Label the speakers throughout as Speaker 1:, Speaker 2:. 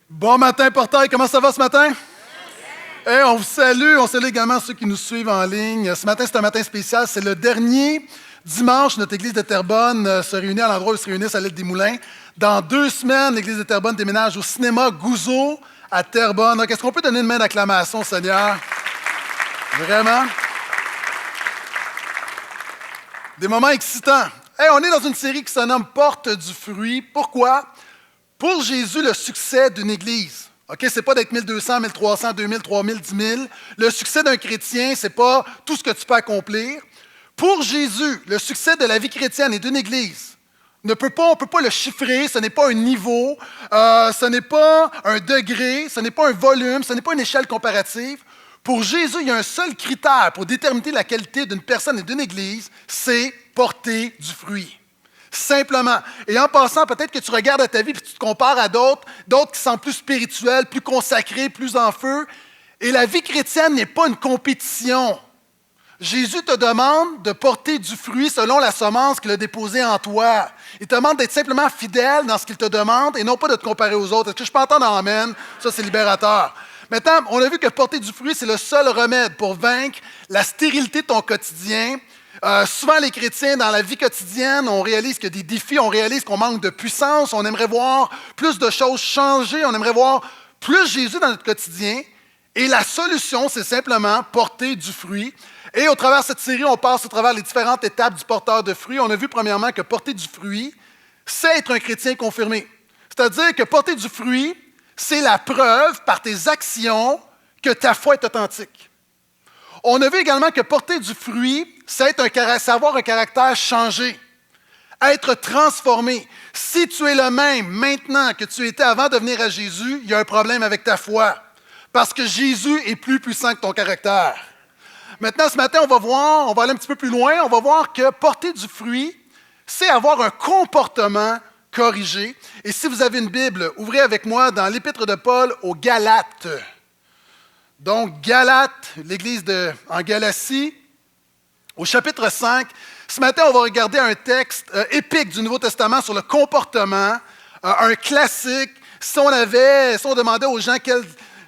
Speaker 1: Bon matin, Portail, comment ça va ce matin? Hey, on salue également ceux qui nous suivent en ligne. Ce matin, c'est un matin spécial, c'est le dernier dimanche. Notre église de Terrebonne se réunit à l'endroit où ils se réunissent à l'île des Moulins. Dans 2 semaines, l'église de Terrebonne déménage au cinéma Gouzeau à Terrebonne. Donc, est-ce qu'on peut donner une main d'acclamation, Seigneur? Vraiment? Des moments excitants. Hey, on est dans une série qui se nomme Porte du fruit. Pourquoi? Pour Jésus, le succès d'une église, ce n'est pas d'être 1200, 1300, 2000, 3000, 10 000. Le succès d'un chrétien, ce n'est pas tout ce que tu peux accomplir. Pour Jésus, le succès de la vie chrétienne et d'une église, on ne peut pas le chiffrer, ce n'est pas un niveau, ce n'est pas un degré, ce n'est pas un volume, ce n'est pas une échelle comparative. Pour Jésus, il y a un seul critère pour déterminer la qualité d'une personne et d'une église, c'est porter du fruit. Simplement. Et en passant, peut-être que tu regardes à ta vie et tu te compares à d'autres qui sont plus spirituels, plus consacrés, plus en feu. Et la vie chrétienne n'est pas une compétition. Jésus te demande de porter du fruit selon la semence qu'il a déposée en toi. Il te demande d'être simplement fidèle dans ce qu'il te demande et non pas de te comparer aux autres. Est-ce que je peux entendre un amen? Ça, c'est libérateur. Maintenant, on a vu que porter du fruit, c'est le seul remède pour vaincre la stérilité de ton quotidien. Souvent, les chrétiens, dans la vie quotidienne, on réalise qu'il y a des défis, on réalise qu'on manque de puissance, on aimerait voir plus de choses changer, on aimerait voir plus Jésus dans notre quotidien. Et la solution, c'est simplement porter du fruit. Et au travers de cette série, on passe au travers les différentes étapes du porteur de fruit. On a vu premièrement que porter du fruit, c'est être un chrétien confirmé. C'est-à-dire que porter du fruit, c'est la preuve par tes actions que ta foi est authentique. On a vu également que porter du fruit, c'est avoir un caractère changé, être transformé. Si tu es le même maintenant que tu étais avant de venir à Jésus, il y a un problème avec ta foi, parce que Jésus est plus puissant que ton caractère. Maintenant, ce matin, on va aller un petit peu plus loin, on va voir que porter du fruit, c'est avoir un comportement corrigé. Et si vous avez une Bible, ouvrez avec moi dans l'Épître de Paul aux Galates. Donc, Galates, l'église en Galatie, au chapitre 5. Ce matin, on va regarder un texte épique du Nouveau Testament sur le comportement, un classique. Si on demandait aux gens,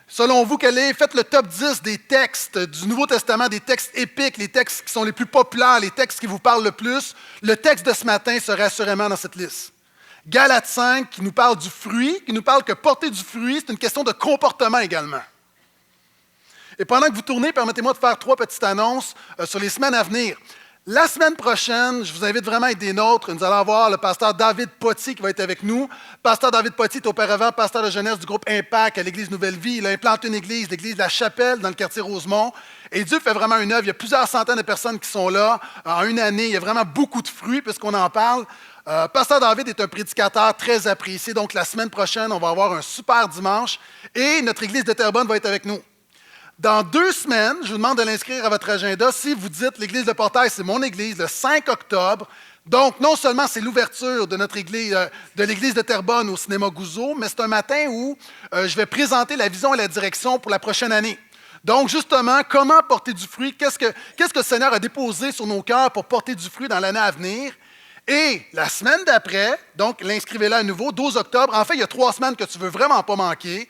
Speaker 1: selon vous, faites le top 10 des textes du Nouveau Testament, des textes épiques, les textes qui sont les plus populaires, les textes qui vous parlent le plus, le texte de ce matin serait assurément dans cette liste. Galates 5, qui nous parle du fruit, qui nous parle que porter du fruit, c'est une question de comportement également. Et pendant que vous tournez, permettez-moi de faire 3 petites annonces sur les semaines à venir. La semaine prochaine, je vous invite vraiment à être des nôtres. Nous allons avoir le pasteur David Potier qui va être avec nous. Pasteur David Potier est auparavant pasteur de jeunesse du groupe Impact à l'Église Nouvelle Vie. Il a implanté une église, l'église de la Chapelle, dans le quartier Rosemont. Et Dieu fait vraiment une œuvre. Il y a plusieurs centaines de personnes qui sont là en une année. Il y a vraiment beaucoup de fruits puisqu'on en parle. Pasteur David est un prédicateur très apprécié. Donc, la semaine prochaine, on va avoir un super dimanche. Et notre église de Terrebonne va être avec nous. Dans 2 semaines, je vous demande de l'inscrire à votre agenda. Si vous dites l'église de Portail, c'est mon église, le 5 octobre. Donc, non seulement c'est l'ouverture de notre église, de l'église de Terrebonne au cinéma Gouzeau, mais c'est un matin où je vais présenter la vision et la direction pour la prochaine année. Donc, justement, comment porter du fruit? Qu'est-ce que le Seigneur a déposé sur nos cœurs pour porter du fruit dans l'année à venir? Et la semaine d'après, donc l'inscrivez-la à nouveau, 12 octobre. En fait, il y a 3 semaines que tu ne veux vraiment pas manquer.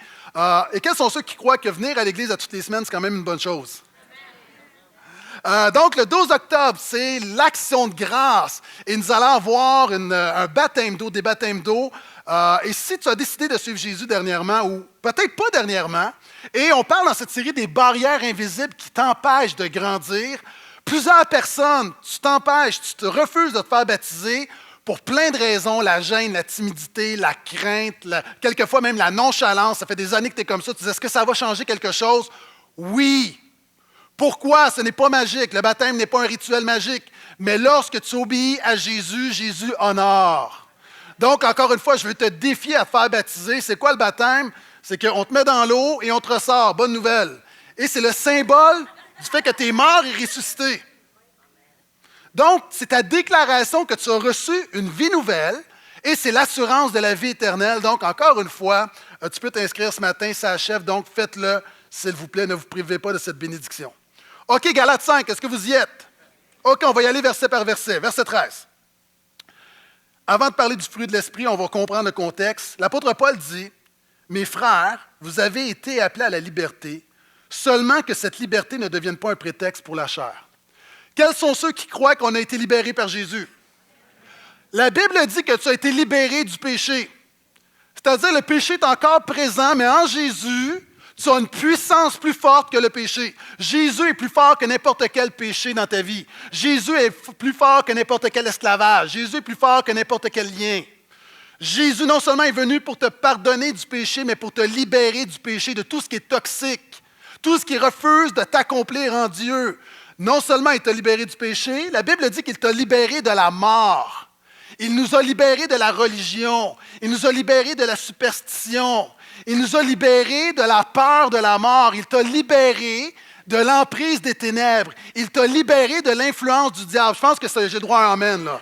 Speaker 1: Et quels sont ceux qui croient que venir à l'église à toutes les semaines, c'est quand même une bonne chose? Donc, le 12 octobre, c'est l'action de grâce. Et nous allons avoir un baptême d'eau, des baptêmes d'eau. Et si tu as décidé de suivre Jésus dernièrement, ou peut-être pas dernièrement, et on parle dans cette série des barrières invisibles qui t'empêchent de grandir, plusieurs personnes, tu t'empêches, tu te refuses de te faire baptiser pour plein de raisons, la gêne, la timidité, la crainte, quelquefois même la nonchalance. Ça fait des années que tu es comme ça. Tu dis, est-ce que ça va changer quelque chose? Oui. Pourquoi? Ce n'est pas magique. Le baptême n'est pas un rituel magique. Mais lorsque tu obéis à Jésus, Jésus honore. Donc, encore une fois, je veux te défier à te faire baptiser. C'est quoi le baptême? C'est qu'on te met dans l'eau et on te ressort. Bonne nouvelle. Et c'est le symbole du fait que tu es mort et ressuscité. Donc, c'est ta déclaration que tu as reçu une vie nouvelle et c'est l'assurance de la vie éternelle. Donc, encore une fois, tu peux t'inscrire ce matin, ça achève, donc faites-le, s'il vous plaît, ne vous privez pas de cette bénédiction. OK, Galates 5, est-ce que vous y êtes? OK, on va y aller verset par verset. Verset 13. Avant de parler du fruit de l'esprit, on va comprendre le contexte. L'apôtre Paul dit, « Mes frères, vous avez été appelés à la liberté, seulement que cette liberté ne devienne pas un prétexte pour la chair. » Quels sont ceux qui croient qu'on a été libérés par Jésus? La Bible dit que tu as été libéré du péché. C'est-à-dire, le péché est encore présent, mais en Jésus, tu as une puissance plus forte que le péché. Jésus est plus fort que n'importe quel péché dans ta vie. Jésus est plus fort que n'importe quel esclavage. Jésus est plus fort que n'importe quel lien. Jésus non seulement est venu pour te pardonner du péché, mais pour te libérer du péché, de tout ce qui est toxique, tout ce qui refuse de t'accomplir en Dieu. Non seulement il t'a libéré du péché, la Bible dit qu'il t'a libéré de la mort. Il nous a libérés de la religion. Il nous a libérés de la superstition. Il nous a libérés de la peur de la mort. Il t'a libéré de l'emprise des ténèbres. Il t'a libéré de l'influence du diable. Je pense que j'ai droit à un amen, là.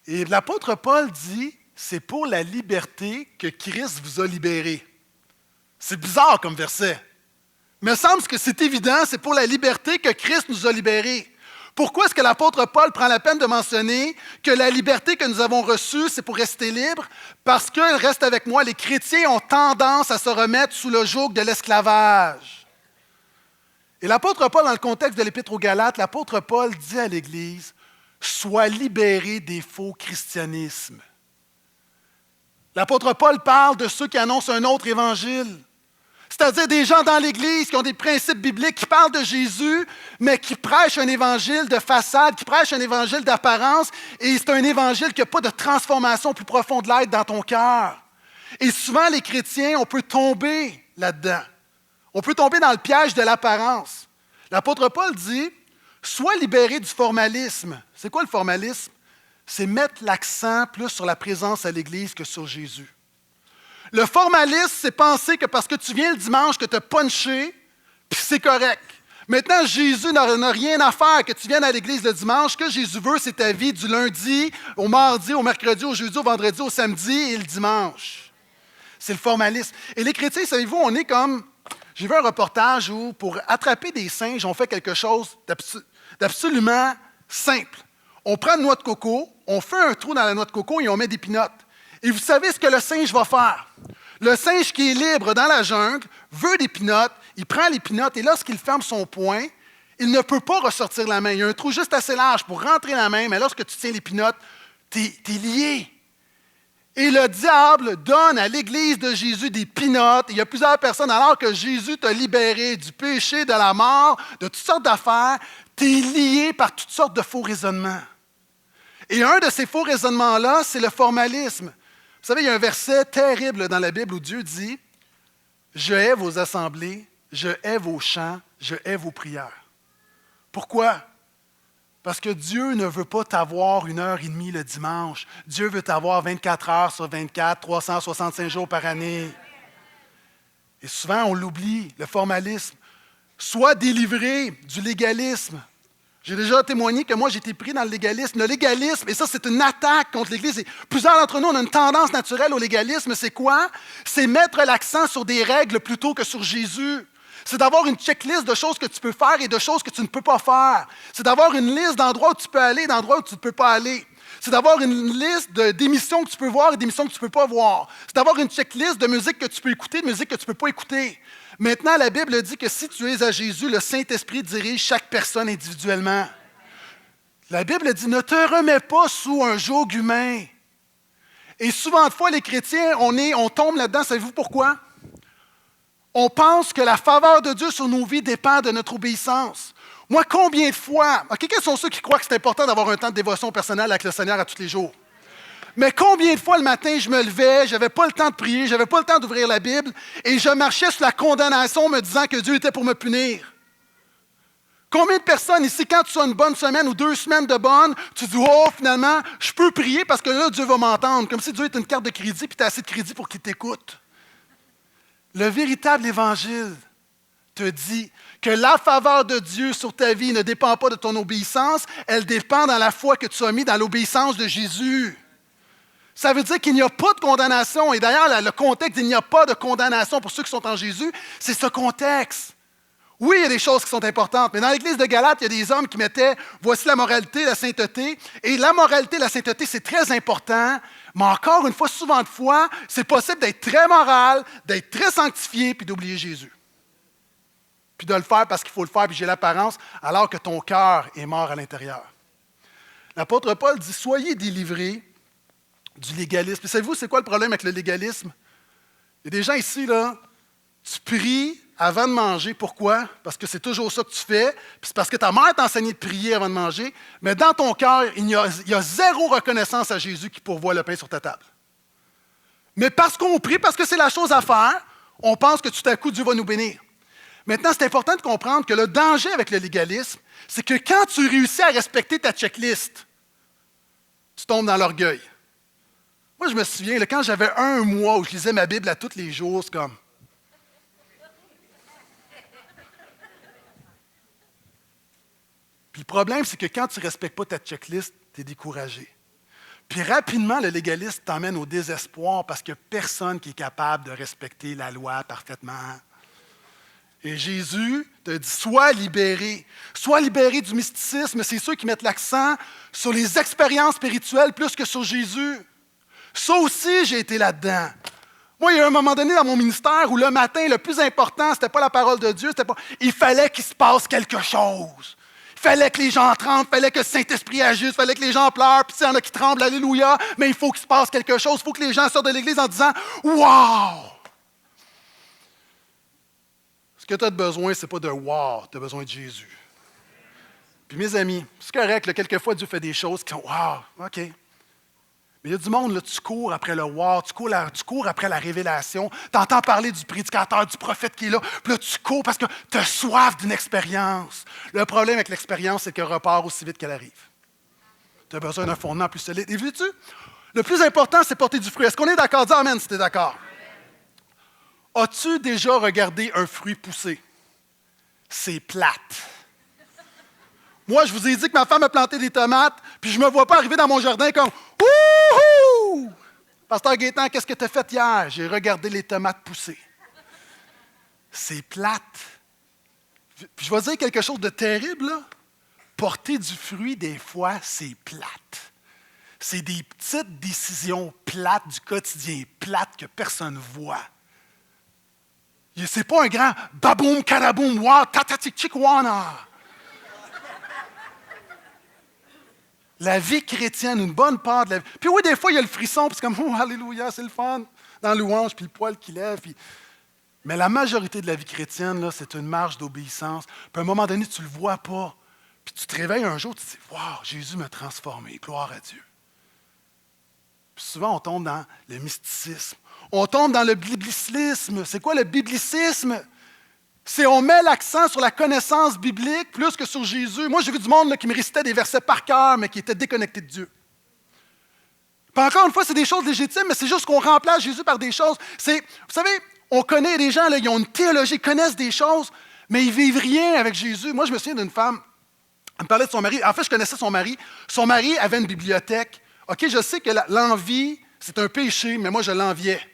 Speaker 1: Et l'apôtre Paul dit, c'est pour la liberté que Christ vous a libéré. C'est bizarre comme verset. Mais il semble que c'est évident, c'est pour la liberté que Christ nous a libérés. Pourquoi est-ce que l'apôtre Paul prend la peine de mentionner que la liberté que nous avons reçue, c'est pour rester libre? Parce que, reste avec moi, les chrétiens ont tendance à se remettre sous le joug de l'esclavage. Et l'apôtre Paul, dans le contexte de l'Épître aux Galates, l'apôtre Paul dit à l'Église, « Sois libérés des faux christianismes. » L'apôtre Paul parle de ceux qui annoncent un autre évangile. C'est-à-dire des gens dans l'Église qui ont des principes bibliques, qui parlent de Jésus, mais qui prêchent un évangile de façade, qui prêchent un évangile d'apparence, et c'est un évangile qui n'a pas de transformation plus profonde de l'être dans ton cœur. Et souvent, les chrétiens, on peut tomber là-dedans. On peut tomber dans le piège de l'apparence. L'apôtre Paul dit, « Sois libéré du formalisme. » C'est quoi le formalisme? C'est mettre l'accent plus sur la présence à l'Église que sur Jésus. Le formalisme, c'est penser que parce que tu viens le dimanche, que tu as punché, puis c'est correct. Maintenant, Jésus n'a rien à faire que tu viennes à l'église le dimanche. Ce que Jésus veut, c'est ta vie du lundi au mardi, au mercredi, au jeudi, au vendredi, au samedi et le dimanche. C'est le formalisme. Et les chrétiens, savez-vous, on est comme... J'ai vu un reportage où, pour attraper des singes, on fait quelque chose d'absolument simple. On prend une noix de coco, on fait un trou dans la noix de coco et on met des pinottes. Et vous savez ce que le singe va faire? Le singe qui est libre dans la jungle veut des pinottes, il prend les pinottes et lorsqu'il ferme son poing, il ne peut pas ressortir la main. Il y a un trou juste assez large pour rentrer la main, mais lorsque tu tiens les pinottes, tu es lié. Et le diable donne à l'Église de Jésus des pinottes. Il y a plusieurs personnes, alors que Jésus t'a libéré du péché, de la mort, de toutes sortes d'affaires, tu es lié par toutes sortes de faux raisonnements. Et un de ces faux raisonnements-là, c'est le formalisme. Vous savez, il y a un verset terrible dans la Bible où Dieu dit « Je hais vos assemblées, je hais vos chants, je hais vos prières. » Pourquoi? Parce que Dieu ne veut pas t'avoir 1h30 le dimanche. Dieu veut t'avoir 24 heures sur 24, 365 jours par année. Et souvent, on l'oublie, le formalisme. Sois délivré du légalisme. J'ai déjà témoigné que moi, j'ai été pris dans le légalisme. Le légalisme, et ça, c'est une attaque contre l'Église. Et plusieurs d'entre nous, on a une tendance naturelle au légalisme. C'est quoi? C'est mettre l'accent sur des règles plutôt que sur Jésus. C'est d'avoir une checklist de choses que tu peux faire et de choses que tu ne peux pas faire. C'est d'avoir une liste d'endroits où tu peux aller et d'endroits où tu ne peux pas aller. C'est d'avoir une liste d'émissions que tu peux voir et d'émissions que tu ne peux pas voir. C'est d'avoir une checklist de musique que tu peux écouter et de musique que tu ne peux pas écouter. Maintenant, la Bible dit que si tu es à Jésus, le Saint-Esprit dirige chaque personne individuellement. La Bible dit, ne te remets pas sous un joug humain. Et souvent de fois, les chrétiens, on tombe là-dedans. Savez-vous pourquoi? On pense que la faveur de Dieu sur nos vies dépend de notre obéissance. Moi, combien de fois, quels sont ceux qui croient que c'est important d'avoir un temps de dévotion personnelle avec le Seigneur à tous les jours? Mais combien de fois le matin, je me levais, je n'avais pas le temps de prier, je n'avais pas le temps d'ouvrir la Bible, et je marchais sur la condamnation me disant que Dieu était pour me punir? Combien de personnes ici, quand tu as une bonne semaine ou 2 semaines de bonne, tu dis « Oh, finalement, je peux prier parce que là, Dieu va m'entendre. » Comme si Dieu était une carte de crédit, puis tu as assez de crédit pour qu'il t'écoute. Le véritable évangile te dit que la faveur de Dieu sur ta vie ne dépend pas de ton obéissance, elle dépend dans la foi que tu as mis dans l'obéissance de Jésus. Ça veut dire qu'il n'y a pas de condamnation. Et d'ailleurs, le contexte, il n'y a pas de condamnation pour ceux qui sont en Jésus, c'est ce contexte. Oui, il y a des choses qui sont importantes, mais dans l'Église de Galate, il y a des hommes qui mettaient « voici la moralité, la sainteté ». Et la moralité, la sainteté, c'est très important, mais encore une fois, souvent de fois, c'est possible d'être très moral, d'être très sanctifié, puis d'oublier Jésus. Puis de le faire parce qu'il faut le faire, puis j'ai l'apparence, alors que ton cœur est mort à l'intérieur. L'apôtre Paul dit « soyez délivrés du légalisme ». Et savez-vous, c'est quoi le problème avec le légalisme? Il y a des gens ici, là, tu pries avant de manger. Pourquoi? Parce que c'est toujours ça que tu fais. Puis c'est parce que ta mère t'a enseigné de prier avant de manger. Mais dans ton cœur, il y a zéro reconnaissance à Jésus qui pourvoit le pain sur ta table. Mais parce qu'on prie, parce que c'est la chose à faire, on pense que tout à coup, Dieu va nous bénir. Maintenant, c'est important de comprendre que le danger avec le légalisme, c'est que quand tu réussis à respecter ta checklist, tu tombes dans l'orgueil. Moi, je me souviens, là, quand j'avais 1 mois où je lisais ma Bible à tous les jours, c'est comme... Puis le problème, c'est que quand tu ne respectes pas ta checklist, tu es découragé. Puis rapidement, le légaliste t'emmène au désespoir parce qu'il n'y a personne qui est capable de respecter la loi parfaitement. Et Jésus te dit, sois libéré du mysticisme. C'est ceux qui mettent l'accent sur les expériences spirituelles plus que sur Jésus. Ça aussi, j'ai été là-dedans. Moi, il y a un moment donné dans mon ministère où le matin, le plus important, ce n'était pas la parole de Dieu, il fallait qu'il se passe quelque chose. Il fallait que les gens tremblent, il fallait que le Saint-Esprit agisse, il fallait que les gens pleurent, puis il y en a qui tremblent, alléluia, mais il faut qu'il se passe quelque chose, il faut que les gens sortent de l'Église en disant « Wow! » Ce que tu as besoin, ce n'est pas de « Wow », tu as besoin de Jésus. Puis mes amis, c'est correct, là, quelquefois Dieu fait des choses qui sont « Wow, OK ». Mais il y a du monde, là, tu cours après le wow, tu cours après la révélation, tu entends parler du prédicateur, du prophète qui est là, puis là, tu cours parce que tu as soif d'une expérience. Le problème avec l'expérience, c'est qu'elle repart aussi vite qu'elle arrive. Tu as besoin d'un fondement plus solide. Et vois-tu, le plus important, c'est porter du fruit. Est-ce qu'on est d'accord? Dis amen si tu es d'accord. As-tu déjà regardé un fruit pousser? C'est plate. Moi, je vous ai dit que ma femme a planté des tomates, puis je ne me vois pas arriver dans mon jardin comme « Wouhou! Pasteur Gaétan, qu'est-ce que tu as fait hier? J'ai regardé les tomates pousser. » C'est plate. Puis je vais dire quelque chose de terrible, là. Porter du fruit, des fois, c'est plate. C'est des petites décisions plates du quotidien, plates que personne ne voit. C'est pas un grand « baboum, karaboum, wa, tatatik, chikwana ». La vie chrétienne, une bonne part de la vie. Puis oui, des fois, il y a le frisson, puis c'est comme « Oh, alléluia, c'est le fun », dans le louange, puis le poil qui lève. Puis... Mais la majorité de la vie chrétienne, là, c'est une marche d'obéissance. Puis à un moment donné, tu ne le vois pas. Puis tu te réveilles un jour, tu te dis « Wow, Jésus m'a transformé, gloire à Dieu ». Puis souvent, on tombe dans le mysticisme. On tombe dans le biblicisme. C'est quoi le biblicisme? C'est on met l'accent sur la connaissance biblique plus que sur Jésus. Moi, j'ai vu du monde là, qui me récitait des versets par cœur, mais qui était déconnecté de Dieu. Puis encore une fois, c'est des choses légitimes, mais c'est juste qu'on remplace Jésus par des choses. Vous savez, on connaît des gens, là, ils ont une théologie, ils connaissent des choses, mais ils ne vivent rien avec Jésus. Moi, je me souviens d'une femme, elle me parlait de son mari. En fait, je connaissais son mari. Son mari avait une bibliothèque. OK, je sais que l'envie, c'est un péché, mais moi, je l'enviais.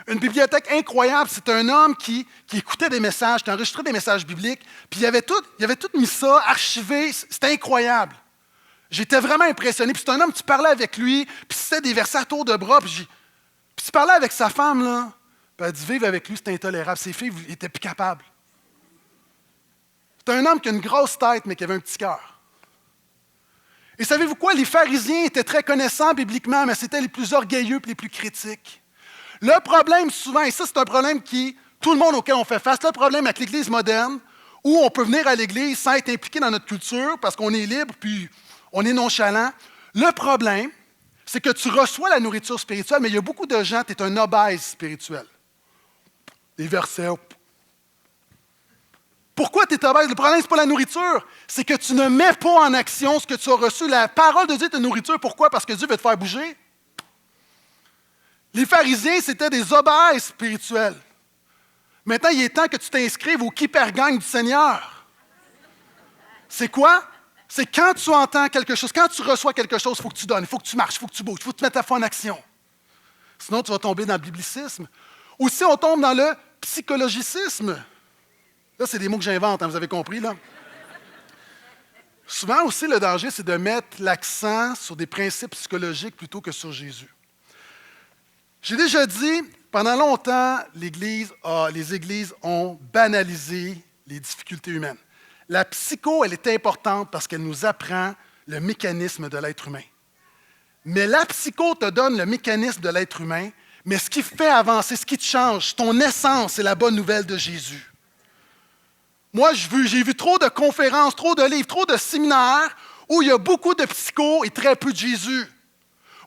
Speaker 1: Une bibliothèque incroyable, c'est un homme qui écoutait des messages, qui enregistrait des messages bibliques, puis il avait tout mis ça, archivé, c'était incroyable. J'étais vraiment impressionné. Puis c'est un homme, tu parlais avec lui, puis c'était des versets à tour de bras, puis tu parlais avec sa femme, là, puis elle dit, vivre avec lui, c'est intolérable. Ses filles n'étaient plus capables. C'est un homme qui a une grosse tête, mais qui avait un petit cœur. Et savez-vous quoi? Les pharisiens étaient très connaissants bibliquement, mais c'était les plus orgueilleux et les plus critiques. Le problème souvent, et ça c'est un problème qui, tout le monde auquel on fait face, le problème avec l'Église moderne, où on peut venir à l'Église sans être impliqué dans notre culture, parce qu'on est libre, puis on est nonchalant. Le problème, c'est que tu reçois la nourriture spirituelle, mais il y a beaucoup de gens, tu es un obèse spirituel. Des versets. Pourquoi tu es obèse? Le problème, ce n'est pas la nourriture, c'est que tu ne mets pas en action ce que tu as reçu. La parole de Dieu est une nourriture. Pourquoi? Parce que Dieu veut te faire bouger. Les pharisiens, c'était des obèses spirituels. Maintenant, il est temps que tu t'inscrives au Kippergang du Seigneur. C'est quoi? C'est quand tu entends quelque chose, quand tu reçois quelque chose, il faut que tu donnes, il faut que tu marches, il faut que tu bouges, il faut que tu mettes ta foi en action. Sinon, tu vas tomber dans le biblicisme. Ou si on tombe dans le psychologicisme. Là, c'est des mots que j'invente, hein, vous avez compris, là? Souvent aussi, le danger, c'est de mettre l'accent sur des principes psychologiques plutôt que sur Jésus. J'ai déjà dit, pendant longtemps, les églises ont banalisé les difficultés humaines. La psycho, elle est importante parce qu'elle nous apprend le mécanisme de l'être humain. Mais la psycho te donne le mécanisme de l'être humain, mais ce qui fait avancer, ce qui te change, ton essence, c'est la bonne nouvelle de Jésus. Moi, j'ai vu trop de conférences, trop de livres, trop de séminaires où il y a beaucoup de psycho et très peu de Jésus.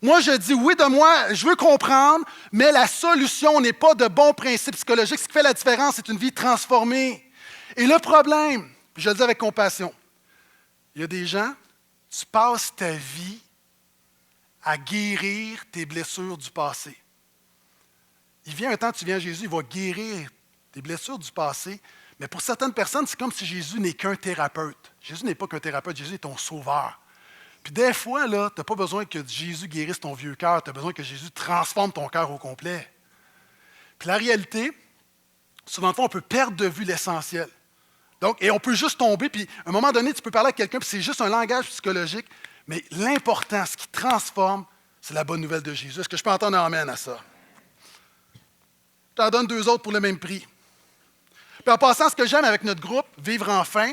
Speaker 1: Moi, je dis oui de moi, je veux comprendre, mais la solution n'est pas de bons principes psychologiques. Ce qui fait la différence, c'est une vie transformée. Et le problème, je le dis avec compassion, il y a des gens, tu passes ta vie à guérir tes blessures du passé. Il vient un temps, tu viens à Jésus, il va guérir tes blessures du passé. Mais pour certaines personnes, c'est comme si Jésus n'est qu'un thérapeute. Jésus n'est pas qu'un thérapeute, Jésus est ton sauveur. Puis des fois, là, tu n'as pas besoin que Jésus guérisse ton vieux cœur, tu as besoin que Jésus transforme ton cœur au complet. Puis la réalité, souvent de fois, on peut perdre de vue l'essentiel. Donc, et on peut juste tomber, puis à un moment donné, tu peux parler à quelqu'un, puis c'est juste un langage psychologique, mais l'important, ce qui transforme, c'est la bonne nouvelle de Jésus. Est-ce que je peux entendre un amen à ça? Je t'en donne 2 autres pour le même prix. Puis en passant, ce que j'aime avec notre groupe, Vivre enfin,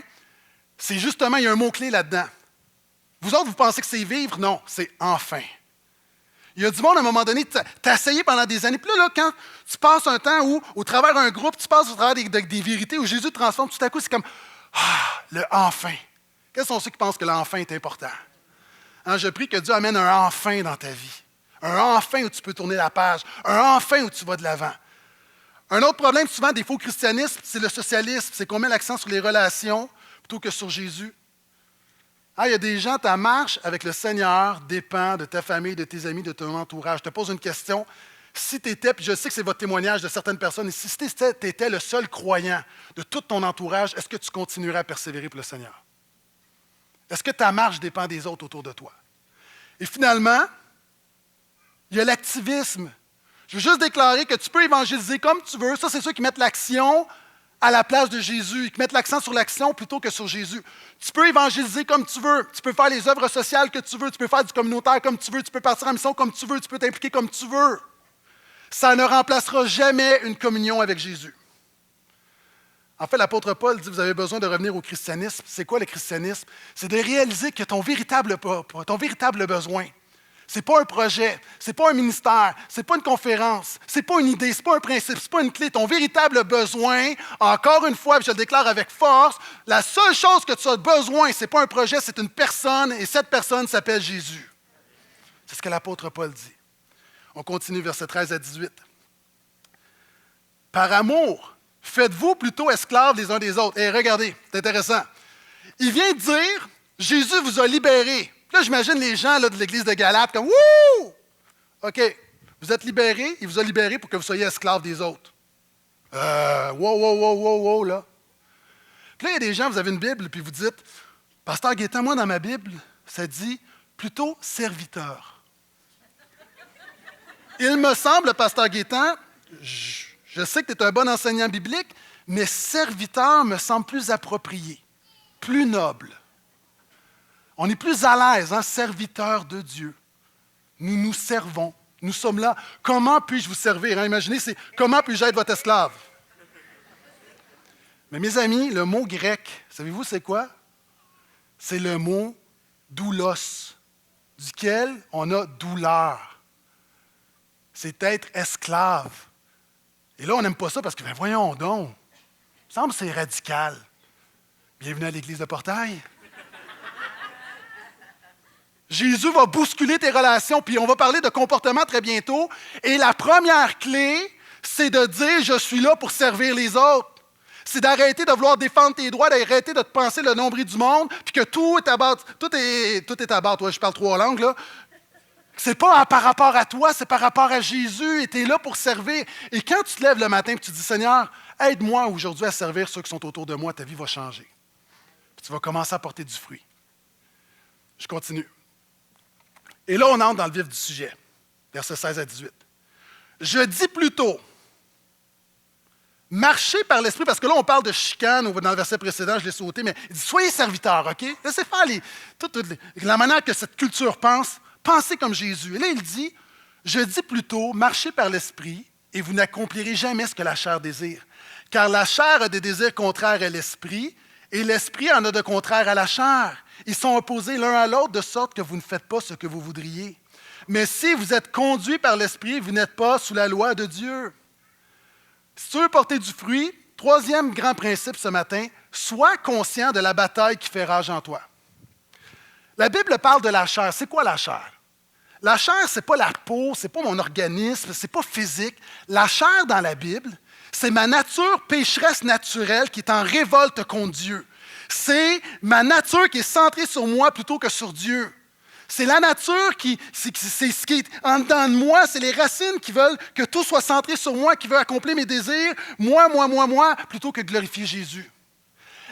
Speaker 1: c'est justement, il y a un mot-clé là-dedans. Vous autres, vous pensez que c'est vivre? Non, c'est enfin. Il y a du monde, à un moment donné, tu as essayé pendant des années. Puis là, quand tu passes un temps où, au travers d'un groupe, tu passes au travers des vérités où Jésus te transforme, tout à coup, c'est comme, le enfin. Quels sont ceux qui pensent que l'enfin est important? Hein, je prie que Dieu amène un enfin dans ta vie. Un enfin où tu peux tourner la page. Un enfin où tu vas de l'avant. Un autre problème, souvent, des faux christianismes, c'est le socialisme. C'est qu'on met l'accent sur les relations plutôt que sur Jésus. Il y a des gens, ta marche avec le Seigneur dépend de ta famille, de tes amis, de ton entourage. Je te pose une question. Si tu étais, puis je sais que c'est votre témoignage de certaines personnes, et si tu étais le seul croyant de tout ton entourage, est-ce que tu continuerais à persévérer pour le Seigneur? Est-ce que ta marche dépend des autres autour de toi? Et finalement, il y a l'activisme. Je veux juste déclarer que tu peux évangéliser comme tu veux. Ça, c'est ceux qui mettent l'action à la place de Jésus, qui mettent l'accent sur l'action plutôt que sur Jésus. Tu peux évangéliser comme tu veux. Tu peux faire les œuvres sociales que tu veux. Tu peux faire du communautaire comme tu veux. Tu peux partir en mission comme tu veux. Tu peux t'impliquer comme tu veux. Ça ne remplacera jamais une communion avec Jésus. En fait, l'apôtre Paul dit, vous avez besoin de revenir au christianisme. C'est quoi le christianisme? C'est de réaliser que ton véritable besoin, ce n'est pas un projet, ce n'est pas un ministère, ce n'est pas une conférence, ce n'est pas une idée, ce n'est pas un principe, ce n'est pas une clé. Ton véritable besoin, encore une fois, je le déclare avec force, la seule chose que tu as besoin, ce n'est pas un projet, c'est une personne, et cette personne s'appelle Jésus. C'est ce que l'apôtre Paul dit. On continue, versets 13 à 18. Par amour, faites-vous plutôt esclaves les uns des autres. Et regardez, c'est intéressant. Il vient de dire, Jésus vous a libérés. Là, j'imagine les gens là, de l'église de Galate comme « Wouh! OK, vous êtes libérés, il vous a libérés pour que vous soyez esclaves des autres. Wow, là. Puis là, il y a des gens, vous avez une Bible, puis vous dites « Pasteur Gaétan, moi, dans ma Bible, ça dit plutôt serviteur. » Il me semble, Pasteur Gaétan, je sais que tu es un bon enseignant biblique, mais serviteur me semble plus approprié, plus noble. On est plus à l'aise, serviteur de Dieu. Nous nous servons. Nous sommes là. Comment puis-je vous servir? Imaginez, c'est comment puis-je être votre esclave? Mais mes amis, le mot grec, savez-vous c'est quoi? C'est le mot doulos, duquel on a douleur. C'est être esclave. Et là, on n'aime pas ça parce que, voyons donc, il me semble que c'est radical. Bienvenue à l'Église de Portail. Jésus va bousculer tes relations, puis on va parler de comportement très bientôt. Et la première clé, c'est de dire « je suis là pour servir les autres ». C'est d'arrêter de vouloir défendre tes droits, d'arrêter de te penser le nombril du monde, puis que tout est à battre. Tout est à battre. Ouais, je parle 3 langues, là. C'est pas par rapport à toi, c'est par rapport à Jésus, et tu es là pour servir. Et quand tu te lèves le matin et tu dis « Seigneur, aide-moi aujourd'hui à servir ceux qui sont autour de moi », ta vie va changer. Puis tu vas commencer à porter du fruit. Je continue. Et là, on entre dans le vif du sujet, versets 16 à 18. Je dis plutôt, marchez par l'Esprit, parce que là, on parle de chicane, dans le verset précédent, je l'ai sauté, mais il dit, soyez serviteurs, OK? Laissez faire la manière que cette culture pense, pensez comme Jésus. Et là, il dit, je dis plutôt, marchez par l'Esprit, et vous n'accomplirez jamais ce que la chair désire. Car la chair a des désirs contraires à l'Esprit, et l'Esprit en a de contraires à la chair. Ils sont opposés l'un à l'autre, de sorte que vous ne faites pas ce que vous voudriez. Mais si vous êtes conduits par l'Esprit, vous n'êtes pas sous la loi de Dieu. Si tu veux porter du fruit, troisième grand principe ce matin, sois conscient de la bataille qui fait rage en toi. La Bible parle de la chair. C'est quoi la chair? La chair, ce n'est pas la peau, ce n'est pas mon organisme, ce n'est pas physique. La chair dans la Bible, c'est ma nature pécheresse naturelle qui est en révolte contre Dieu. C'est ma nature qui est centrée sur moi plutôt que sur Dieu. C'est la nature c'est ce qui est en dedans de moi, c'est les racines qui veulent que tout soit centré sur moi, qui veulent accomplir mes désirs, moi, plutôt que glorifier Jésus.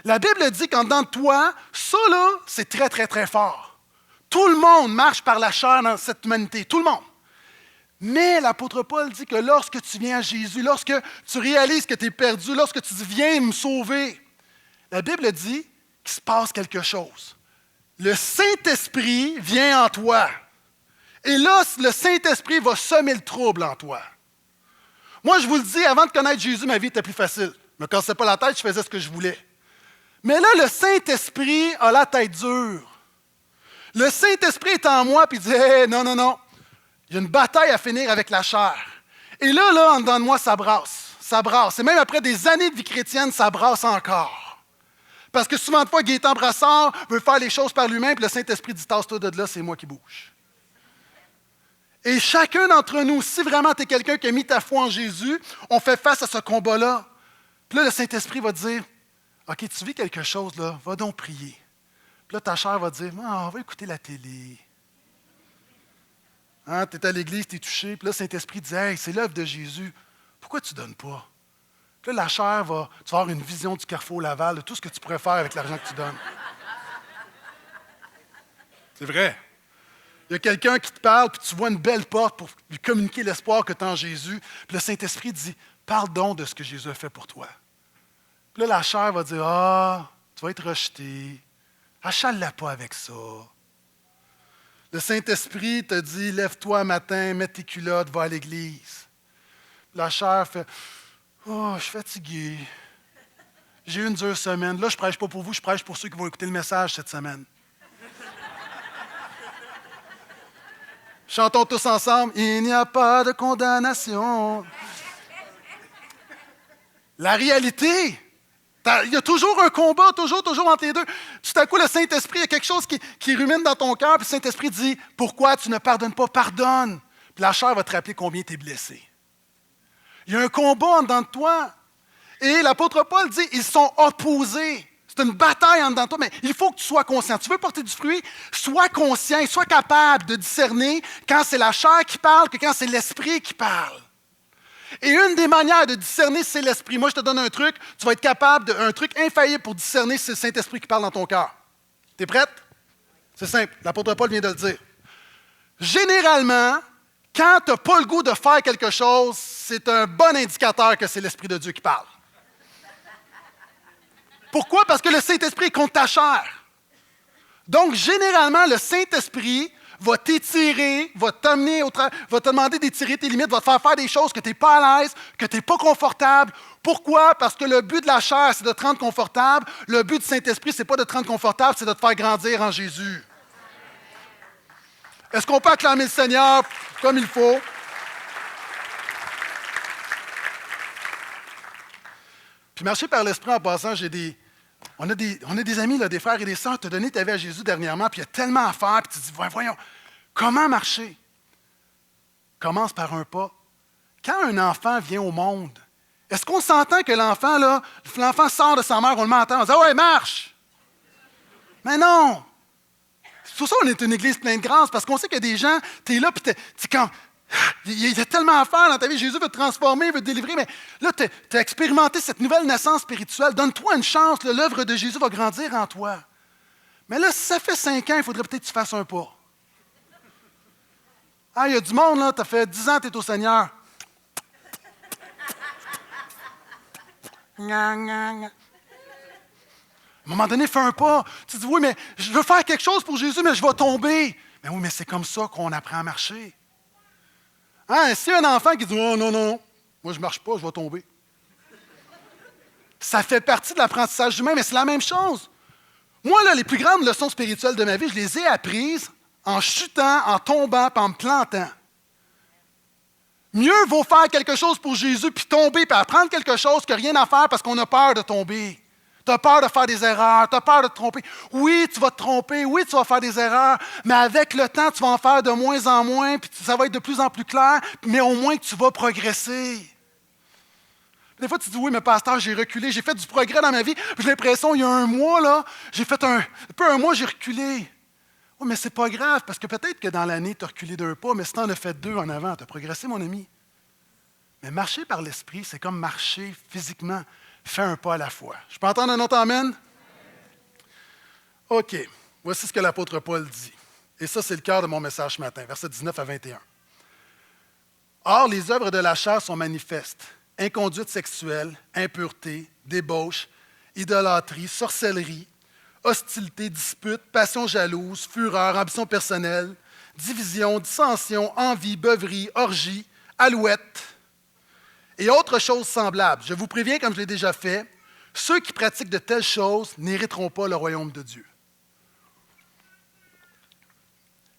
Speaker 1: La Bible dit qu'en dedans de toi, ça là, c'est très, très, très fort. Tout le monde marche par la chair dans cette humanité, tout le monde. Mais l'apôtre Paul dit que lorsque tu viens à Jésus, lorsque tu réalises que tu es perdu, lorsque tu dis « Viens me sauver », la Bible dit qu'il se passe quelque chose. Le Saint-Esprit vient en toi. Et là, le Saint-Esprit va semer le trouble en toi. Moi, je vous le dis, avant de connaître Jésus, ma vie était plus facile. Je ne me cassais pas la tête, je faisais ce que je voulais. Mais là, le Saint-Esprit a la tête dure. Le Saint-Esprit est en moi, puis il dit hey, « Non. Il y a une bataille à finir avec la chair. » Et là, en dedans de moi, ça brasse. Ça brasse. Et même après des années de vie chrétienne, ça brasse encore. Parce que souvent de fois, Gaétan Brassard veut faire les choses par lui-même, puis le Saint-Esprit dit « Tasse-toi de là, c'est moi qui bouge. » Et chacun d'entre nous, si vraiment tu es quelqu'un qui a mis ta foi en Jésus, on fait face à ce combat-là. Puis là, le Saint-Esprit va te dire « OK, tu vis quelque chose, là, va donc prier. » Puis là, ta chair va te dire « on va écouter la télé. » Hein, tu es à l'église, tu es touché, puis là, le Saint-Esprit dit « Hey, c'est l'œuvre de Jésus. Pourquoi tu ne donnes pas? » Puis là, la chair tu vas avoir une vision du Carrefour Laval, de tout ce que tu pourrais faire avec l'argent que tu donnes. C'est vrai. Il y a quelqu'un qui te parle, puis tu vois une belle porte pour lui communiquer l'espoir que tu as en Jésus. Puis le Saint-Esprit dit, parle donc de ce que Jésus a fait pour toi. Puis là, la chair va dire, tu vas être rejeté. Achale-la pas avec ça. Le Saint-Esprit te dit, lève-toi un matin, mets tes culottes, va à l'église. La chair fait, je suis fatigué. J'ai eu une dure semaine. Là, je ne prêche pas pour vous, je prêche pour ceux qui vont écouter le message cette semaine. Chantons tous ensemble. Il n'y a pas de condamnation. La réalité, il y a toujours un combat, toujours entre les deux. Tout à coup, le Saint-Esprit, il y a quelque chose qui rumine dans ton cœur, puis le Saint-Esprit dit, pourquoi tu ne pardonnes pas? Pardonne. Puis la chair va te rappeler combien tu es blessé. Il y a un combat en dedans de toi. Et l'apôtre Paul dit, ils sont opposés. C'est une bataille en dedans de toi, mais il faut que tu sois conscient. Tu veux porter du fruit? Sois conscient, sois capable de discerner quand c'est la chair qui parle que quand c'est l'esprit qui parle. Et une des manières de discerner, c'est l'esprit. Moi, je te donne un truc, tu vas être capable un truc infaillible pour discerner si c'est le Saint-Esprit qui parle dans ton cœur. Tu es prête? C'est simple, l'apôtre Paul vient de le dire. Généralement, quand tu n'as pas le goût de faire quelque chose, c'est un bon indicateur que c'est l'Esprit de Dieu qui parle. Pourquoi? Parce que le Saint-Esprit est contre ta chair. Donc, généralement, le Saint-Esprit va t'étirer, va t'amener va te demander d'étirer tes limites, va te faire des choses que tu n'es pas à l'aise, que tu n'es pas confortable. Pourquoi? Parce que le but de la chair, c'est de te rendre confortable. Le but du Saint-Esprit, ce n'est pas de te rendre confortable, c'est de te faire grandir en Jésus. Est-ce qu'on peut acclamer le Seigneur comme il faut? Puis marcher par l'Esprit en passant, on a des amis, là, des frères et des sœurs, tu as donné ta vie à Jésus dernièrement, puis il y a tellement à faire, puis tu te dis, voyons, comment marcher? Commence par un pas. Quand un enfant vient au monde, est-ce qu'on s'entend que l'enfant sort de sa mère, on le met en temps, on dit, ouais, marche! Mais non! C'est pour ça qu'on est une église pleine de grâce, parce qu'on sait qu'il y a des gens, tu es là, puis il y a tellement à faire dans ta vie. Jésus veut te transformer, veut te délivrer, mais là, tu as expérimenté cette nouvelle naissance spirituelle. Donne-toi une chance, l'œuvre de Jésus va grandir en toi. Mais là, si ça fait 5 ans, il faudrait peut-être que tu fasses un pas. Il y a du monde, là, tu as fait 10 ans que tu es au Seigneur. Gna, gna, gna. À un moment donné, fais un pas. Tu dis, oui, mais je veux faire quelque chose pour Jésus, mais je vais tomber. Mais oui, mais c'est comme ça qu'on apprend à marcher. Hein? Si un enfant qui dit, oh non, non, moi je ne marche pas, je vais tomber. Ça fait partie de l'apprentissage humain, mais c'est la même chose. Moi, là, les plus grandes leçons spirituelles de ma vie, je les ai apprises en chutant, en tombant, puis en me plantant. Mieux vaut faire quelque chose pour Jésus, puis tomber, puis apprendre quelque chose que rien à faire parce qu'on a peur de tomber. Tu as peur de faire des erreurs, tu as peur de te tromper. Oui, tu vas te tromper, oui, tu vas faire des erreurs, mais avec le temps, tu vas en faire de moins en moins, puis ça va être de plus en plus clair, mais au moins que tu vas progresser. Des fois, tu dis, oui, mais pasteur, j'ai reculé, j'ai fait du progrès dans ma vie, puis j'ai l'impression, il y a un mois, là, j'ai fait un mois, j'ai reculé. Oui, mais c'est pas grave, parce que peut-être que dans l'année, tu as reculé d'un pas, mais si tu en as fait 2 en avant, tu as progressé, mon ami. Mais marcher par l'esprit, c'est comme marcher physiquement. Fais un pas à la fois. Je peux entendre un autre amen? OK. Voici ce que l'apôtre Paul dit. Et ça, c'est le cœur de mon message ce matin, versets 19 à 21. Or, les œuvres de la chair sont manifestes. Inconduite sexuelle, impureté, débauche, idolâtrie, sorcellerie, hostilité, dispute, passion jalouse, fureur, ambition personnelle, division, dissension, envie, beuverie, orgie, alouette, et autres choses semblables. Je vous préviens, comme je l'ai déjà fait, ceux qui pratiquent de telles choses n'hériteront pas le royaume de Dieu.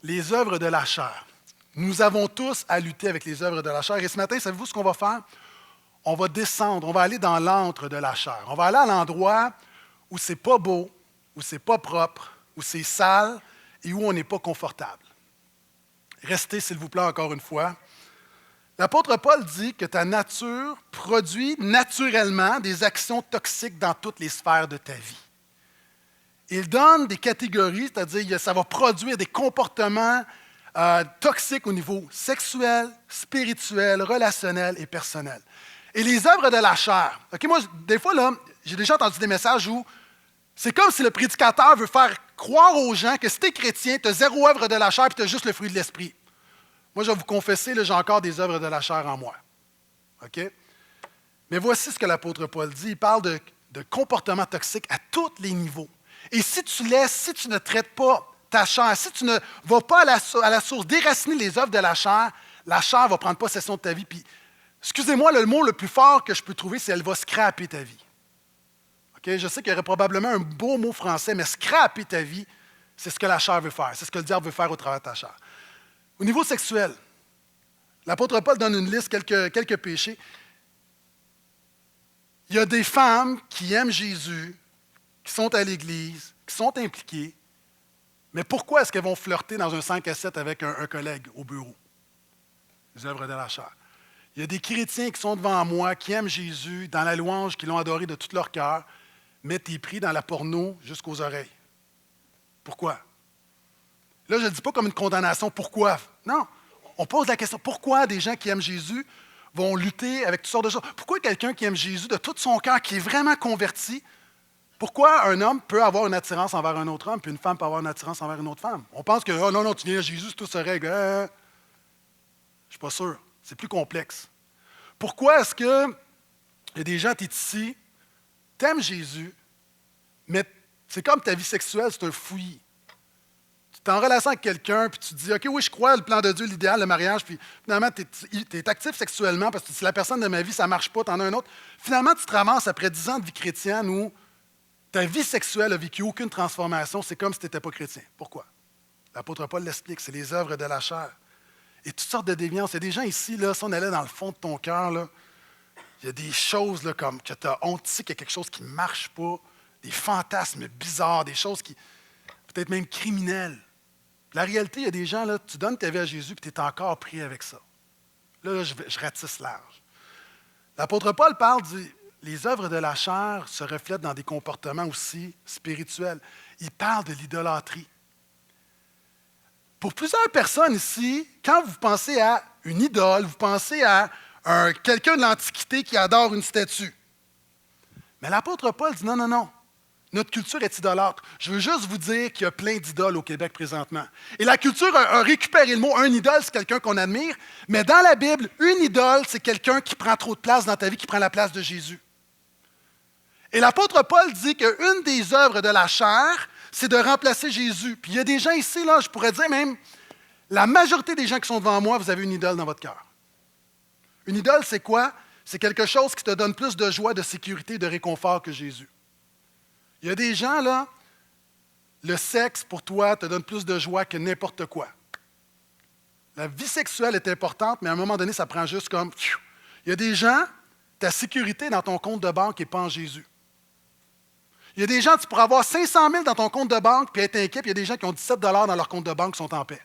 Speaker 1: Les œuvres de la chair. Nous avons tous à lutter avec les œuvres de la chair. Et ce matin, savez-vous ce qu'on va faire? On va descendre, on va aller dans l'antre de la chair. On va aller à l'endroit où c'est pas beau, où c'est pas propre, où c'est sale et où on n'est pas confortable. Restez, s'il vous plaît, encore une fois. L'apôtre Paul dit que ta nature produit naturellement des actions toxiques dans toutes les sphères de ta vie. Il donne des catégories, c'est-à-dire que ça va produire des comportements toxiques au niveau sexuel, spirituel, relationnel et personnel. Et les œuvres de la chair. Okay, moi, des fois, là, j'ai déjà entendu des messages où c'est comme si le prédicateur veut faire croire aux gens que si tu es chrétien, tu as 0 œuvre de la chair et tu as juste le fruit de l'esprit. Moi, je vais vous confesser, là, j'ai encore des œuvres de la chair en moi. OK? Mais voici ce que l'apôtre Paul dit. Il parle de comportements toxiques à tous les niveaux. Et si tu ne traites pas ta chair, si tu ne vas pas à la source déraciner les œuvres de la chair va prendre possession de ta vie. Puis, excusez-moi, le mot le plus fort que je peux trouver, c'est elle va scraper ta vie. Okay? Je sais qu'il y aurait probablement un beau mot français, mais scraper ta vie, c'est ce que la chair veut faire. C'est ce que le diable veut faire au travers de ta chair. Au niveau sexuel, l'apôtre Paul donne une liste, quelques péchés. Il y a des femmes qui aiment Jésus, qui sont à l'Église, qui sont impliquées, mais pourquoi est-ce qu'elles vont flirter dans un 5 à 7 avec un collègue au bureau? Les œuvres de la chair. Il y a des chrétiens qui sont devant moi, qui aiment Jésus, dans la louange, qui l'ont adoré de tout leur cœur, mais tu es pris dans la porno jusqu'aux oreilles. Pourquoi? Là, je ne dis pas comme une condamnation. Pourquoi? Non. On pose la question, pourquoi des gens qui aiment Jésus vont lutter avec toutes sortes de choses? Pourquoi quelqu'un qui aime Jésus de tout son cœur, qui est vraiment converti, pourquoi un homme peut avoir une attirance envers un autre homme, puis une femme peut avoir une attirance envers une autre femme? On pense que, oh non, tu viens à Jésus, tout se règle. Je ne suis pas sûr. C'est plus complexe. Pourquoi est-ce que il y a des gens, tu es ici, tu aimes Jésus, mais c'est comme ta vie sexuelle, c'est un fouillis. Tu es en relation avec quelqu'un, puis tu te dis, OK, oui, je crois le plan de Dieu, l'idéal, le mariage, puis finalement, tu es actif sexuellement parce que si la personne de ma vie, ça ne marche pas, tu en as un autre. Finalement, tu te ramasses après 10 ans de vie chrétienne où ta vie sexuelle n'a vécu aucune transformation, c'est comme si tu n'étais pas chrétien. Pourquoi? L'apôtre Paul l'explique, c'est les œuvres de la chair. Et toutes sortes de déviances. Il y a des gens ici, là, si on allait dans le fond de ton cœur, là, il y a des choses là, comme que tu as honte, tu sais qu'il y a quelque chose qui ne marche pas, des fantasmes bizarres, des choses qui, peut-être même criminelles. La réalité, il y a des gens, là, tu donnes ta vie à Jésus et tu es encore pris avec ça. Là, je ratisse large. L'apôtre Paul parle les œuvres de la chair se reflètent dans des comportements aussi spirituels. Il parle de l'idolâtrie. Pour plusieurs personnes ici, quand vous pensez à une idole, vous pensez à quelqu'un de l'Antiquité qui adore une statue. Mais l'apôtre Paul dit non. Notre culture est idolâtre. Je veux juste vous dire qu'il y a plein d'idoles au Québec présentement. Et la culture a récupéré le mot. Un idole, c'est quelqu'un qu'on admire. Mais dans la Bible, une idole, c'est quelqu'un qui prend trop de place dans ta vie, qui prend la place de Jésus. Et l'apôtre Paul dit qu'une des œuvres de la chair, c'est de remplacer Jésus. Puis il y a des gens ici, là, je pourrais dire même, la majorité des gens qui sont devant moi, vous avez une idole dans votre cœur. Une idole, c'est quoi? C'est quelque chose qui te donne plus de joie, de sécurité, de réconfort que Jésus. Il y a des gens, là, le sexe, pour toi, te donne plus de joie que n'importe quoi. La vie sexuelle est importante, mais à un moment donné, ça prend juste comme... Il y a des gens, ta sécurité dans ton compte de banque n'est pas en Jésus. Il y a des gens, tu pourras avoir 500 000 dans ton compte de banque puis être inquiet, puis il y a des gens qui ont 17 $ dans leur compte de banque qui sont en paix.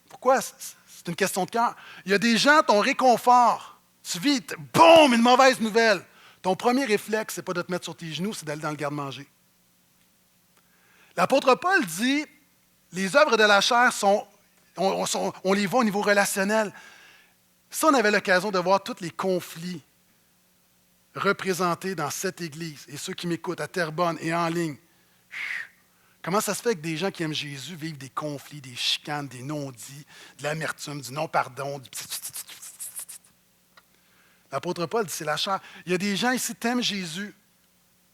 Speaker 1: Pourquoi? C'est une question de cœur. Il y a des gens, ton réconfort, tu vis, boum, une mauvaise nouvelle. Ton premier réflexe, ce n'est pas de te mettre sur tes genoux, c'est d'aller dans le garde-manger. L'apôtre Paul dit, les œuvres de la chair on les voit au niveau relationnel. Si on avait l'occasion de voir tous les conflits représentés dans cette Église, et ceux qui m'écoutent à Terrebonne et en ligne, comment ça se fait que des gens qui aiment Jésus vivent des conflits, des chicanes, des non-dits, de l'amertume, du non-pardon, du... L'apôtre Paul dit, c'est la chair. Il y a des gens ici qui t'aiment Jésus,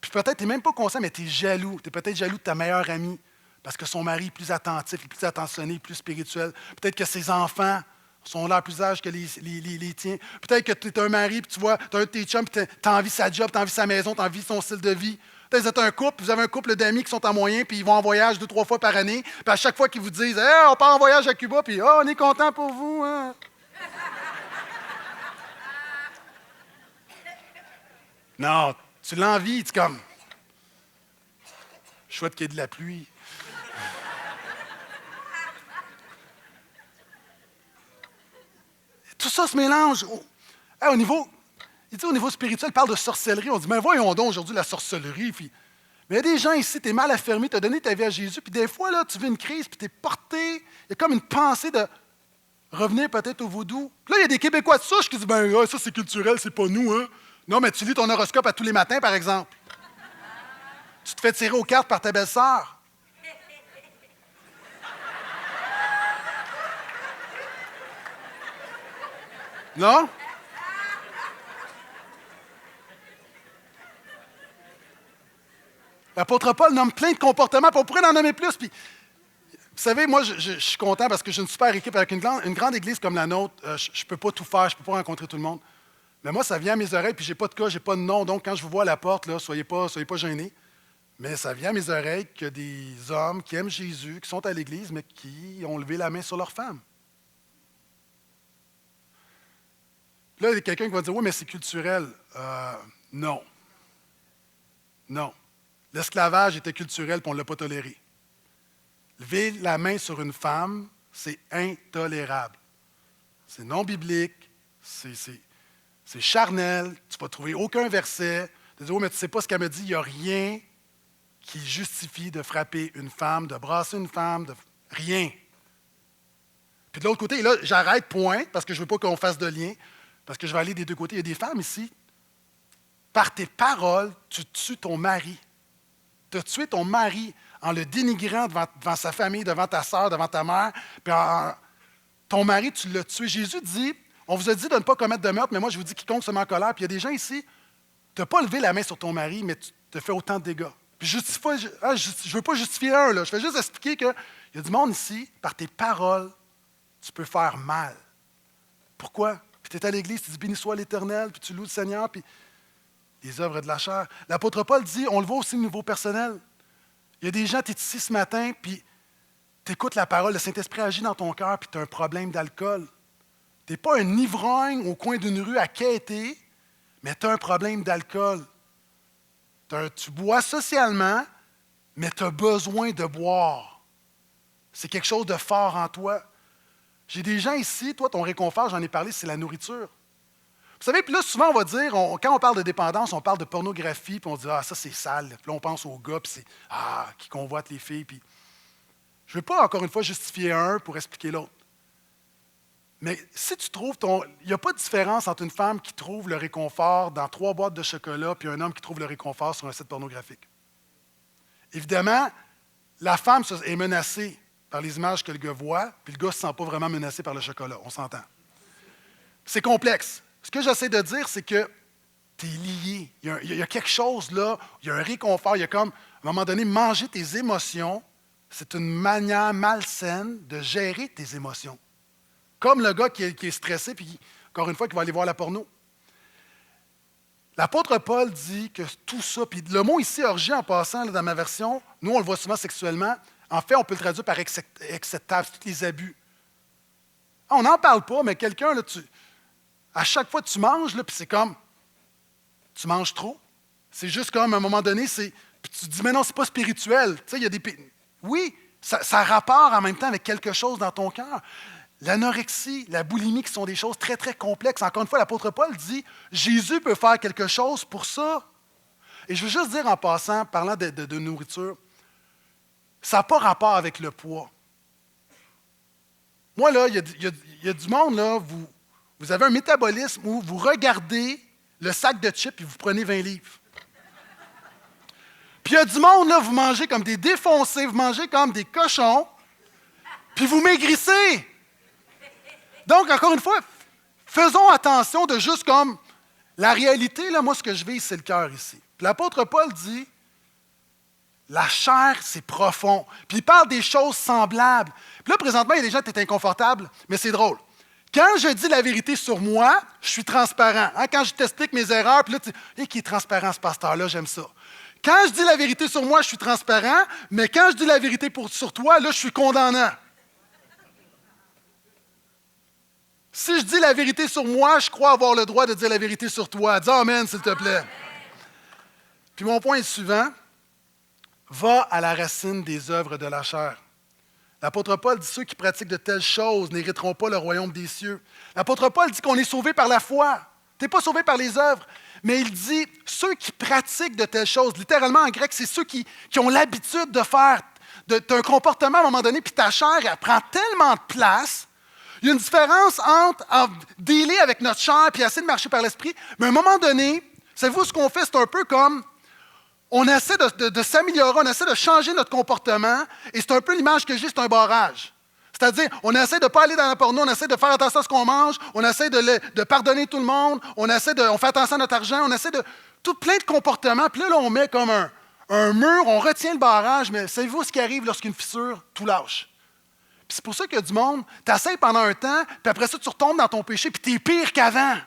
Speaker 1: puis peut-être tu n'es même pas conscient, mais tu es jaloux. Tu es peut-être jaloux de ta meilleure amie, parce que son mari est plus attentif, est plus attentionné, plus spirituel. Peut-être que ses enfants sont là plus âge que les tiens. Peut-être que tu es un mari, puis tu vois, tu as un de tes chums, puis tu as envie de sa job, tu as envie de sa maison, tu as envie de son style de vie. Peut-être que vous êtes un couple, vous avez un couple d'amis qui sont en moyen, puis ils vont en voyage 2-3 fois par année. Puis à chaque fois qu'ils vous disent hey, on part en voyage à Cuba, puis oh, on est content pour vous. Hein? Non, tu l'envies, tu es comme. Je souhaite qu'il y ait de la pluie. Tout ça se mélange. Au niveau spirituel, il parle de sorcellerie. On dit, mais voyons donc aujourd'hui la sorcellerie. Puis, mais il y a des gens ici, tu es mal affermi, tu as donné ta vie à Jésus, puis des fois, là, tu vis une crise, puis tu es porté. Il y a comme une pensée de revenir peut-être au vaudou. Puis là, il y a des Québécois de souche qui disent, ça c'est culturel, c'est pas nous. Hein? Non, mais tu lis ton horoscope à tous les matins, par exemple. Tu te fais tirer aux cartes par ta belle-sœur. Non? L'apôtre Paul nomme plein de comportements, puis on pourrait en nommer plus. Puis, vous savez, moi, je suis content parce que j'ai une super équipe avec une grande église comme la nôtre. Je ne peux pas tout faire, je ne peux pas rencontrer tout le monde. Mais moi, ça vient à mes oreilles, puis je n'ai pas de cas, je n'ai pas de nom. Donc, quand je vous vois à la porte, là, soyez pas gênés. Mais ça vient à mes oreilles que des hommes qui aiment Jésus, qui sont à l'église, mais qui ont levé la main sur leur femme. Là, il y a quelqu'un qui va dire, oui, mais c'est culturel. Non. Non. L'esclavage était culturel, puis on ne l'a pas toléré. Lever la main sur une femme, c'est intolérable. C'est non biblique, c'est charnel, tu ne vas trouver aucun verset. Tu vas dire, oui, mais tu ne sais pas ce qu'elle me dit, il n'y a rien qui justifie de frapper une femme, de brasser une femme, rien. Puis de l'autre côté, là, j'arrête, point, parce que je ne veux pas qu'on fasse de lien, parce que je vais aller des deux côtés. Il y a des femmes ici, par tes paroles, tu tues ton mari. Tu as tué ton mari en le dénigrant devant sa famille, devant ta sœur, devant ta mère. Puis ton mari, tu l'as tué. Jésus dit, on vous a dit de ne pas commettre de meurtre, mais moi je vous dis quiconque se met en colère. Puis il y a des gens ici, tu n'as pas levé la main sur ton mari, mais tu te fais autant de dégâts. Puis je ne veux pas justifier un, là. Je vais juste expliquer qu'il y a du monde ici, par tes paroles, tu peux faire mal. Pourquoi? Puis tu es à l'église, tu dis béni soit l'Éternel, puis tu loues le Seigneur, puis les œuvres de la chair. L'apôtre Paul dit, on le voit aussi au niveau personnel. Il y a des gens, tu es ici ce matin, puis tu écoutes la parole, le Saint-Esprit agit dans ton cœur, puis tu as un problème d'alcool. Tu n'es pas un ivrogne au coin d'une rue à quêter, mais tu as un problème d'alcool. Tu bois socialement, mais tu as besoin de boire. C'est quelque chose de fort en toi. J'ai des gens ici, toi, ton réconfort, j'en ai parlé, c'est la nourriture. Vous savez, puis là, souvent, on va dire, quand on parle de dépendance, on parle de pornographie, puis on dit, ça, c'est sale. Puis là, on pense aux gars, puis c'est, qui convoitent les filles. Puis je ne veux pas, encore une fois, justifier un pour expliquer l'autre. Mais si tu trouves il n'y a pas de différence entre une femme qui trouve le réconfort dans 3 boîtes de chocolat puis un homme qui trouve le réconfort sur un site pornographique. Évidemment, la femme est menacée par les images que le gars voit, puis le gars ne se sent pas vraiment menacé par le chocolat, on s'entend. C'est complexe. Ce que j'essaie de dire, c'est que tu es lié. Il y a quelque chose là, il y a un réconfort. Il y a comme, à un moment donné, manger tes émotions, c'est une manière malsaine de gérer tes émotions. Comme le gars qui est stressé, puis encore une fois, qui va aller voir la porno. L'apôtre Paul dit que tout ça, puis le mot ici, orgie, en passant, là, dans ma version, nous, on le voit souvent sexuellement. En fait, on peut le traduire par acceptable, c'est tous les abus. On n'en parle pas, mais quelqu'un, là, à chaque fois que tu manges, là, puis c'est comme, tu manges trop. C'est juste comme, à un moment donné, puis tu te dis, mais non, c'est pas spirituel. Tu sais, il y a des... Oui, ça a rapport en même temps avec quelque chose dans ton cœur. L'anorexie, la boulimie, qui sont des choses très, très complexes. Encore une fois, l'apôtre Paul dit, Jésus peut faire quelque chose pour ça. Et je veux juste dire en passant, parlant de nourriture, ça n'a pas rapport avec le poids. Moi, là, il y a du monde, là, vous avez un métabolisme où vous regardez le sac de chips et vous prenez 20 livres. Puis il y a du monde, là, vous mangez comme des défoncés, vous mangez comme des cochons, puis vous maigrissez. Donc, encore une fois, faisons attention de juste comme la réalité, là, moi, ce que je vis, c'est le cœur ici. Puis l'apôtre Paul dit, la chair, c'est profond. Puis il parle des choses semblables. Puis là, présentement, il y a des gens qui sont inconfortables, mais c'est drôle. Quand je dis la vérité sur moi, je suis transparent. Hein? Quand je t'explique mes erreurs, puis là, tu dis, qui est transparent, ce pasteur-là, j'aime ça. Quand je dis la vérité sur moi, je suis transparent, mais quand je dis la vérité sur toi, là, je suis condamnant. Si je dis la vérité sur moi, je crois avoir le droit de dire la vérité sur toi. Dis amen, s'il te plaît. Puis mon point est suivant. Va à la racine des œuvres de la chair. L'apôtre Paul dit, ceux qui pratiquent de telles choses n'hériteront pas le royaume des cieux. L'apôtre Paul dit qu'on est sauvé par la foi. Tu n'es pas sauvé par les œuvres. Mais il dit, ceux qui pratiquent de telles choses, littéralement en grec, c'est ceux qui ont l'habitude de faire un comportement à un moment donné, puis ta chair, elle prend tellement de place. Il y a une différence entre dealer avec notre chair et essayer de marcher par l'esprit. Mais à un moment donné, savez-vous ce qu'on fait? C'est un peu comme, on essaie de s'améliorer, on essaie de changer notre comportement, et c'est un peu l'image que j'ai, c'est un barrage. C'est-à-dire, on essaie de ne pas aller dans la porno, on essaie de faire attention à ce qu'on mange, on essaie de pardonner tout le monde, on fait attention à notre argent, on essaie de... Tout plein de comportements, puis là, on met comme un mur, on retient le barrage, mais savez-vous ce qui arrive lorsqu'une fissure, tout lâche? Puis c'est pour ça qu'il y a du monde, tu essaies pendant un temps, puis après ça, tu retombes dans ton péché, puis tu es pire qu'avant.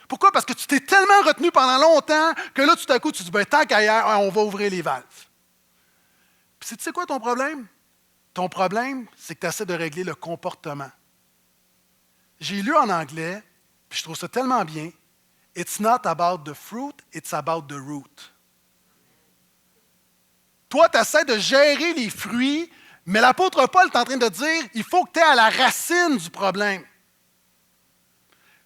Speaker 1: Pourquoi? Parce que tu t'es tellement retenu pendant longtemps que là, tout à coup, tu te dis, ben, tant qu'ailleurs, on va ouvrir les valves. Puis tu sais quoi ton problème? Ton problème, c'est que tu essaies de régler le comportement. J'ai lu en anglais, puis je trouve ça tellement bien. It's not about the fruit, it's about the root. Toi, tu essaies de gérer les fruits, mais l'apôtre Paul est en train de dire, il faut que tu aies à la racine du problème.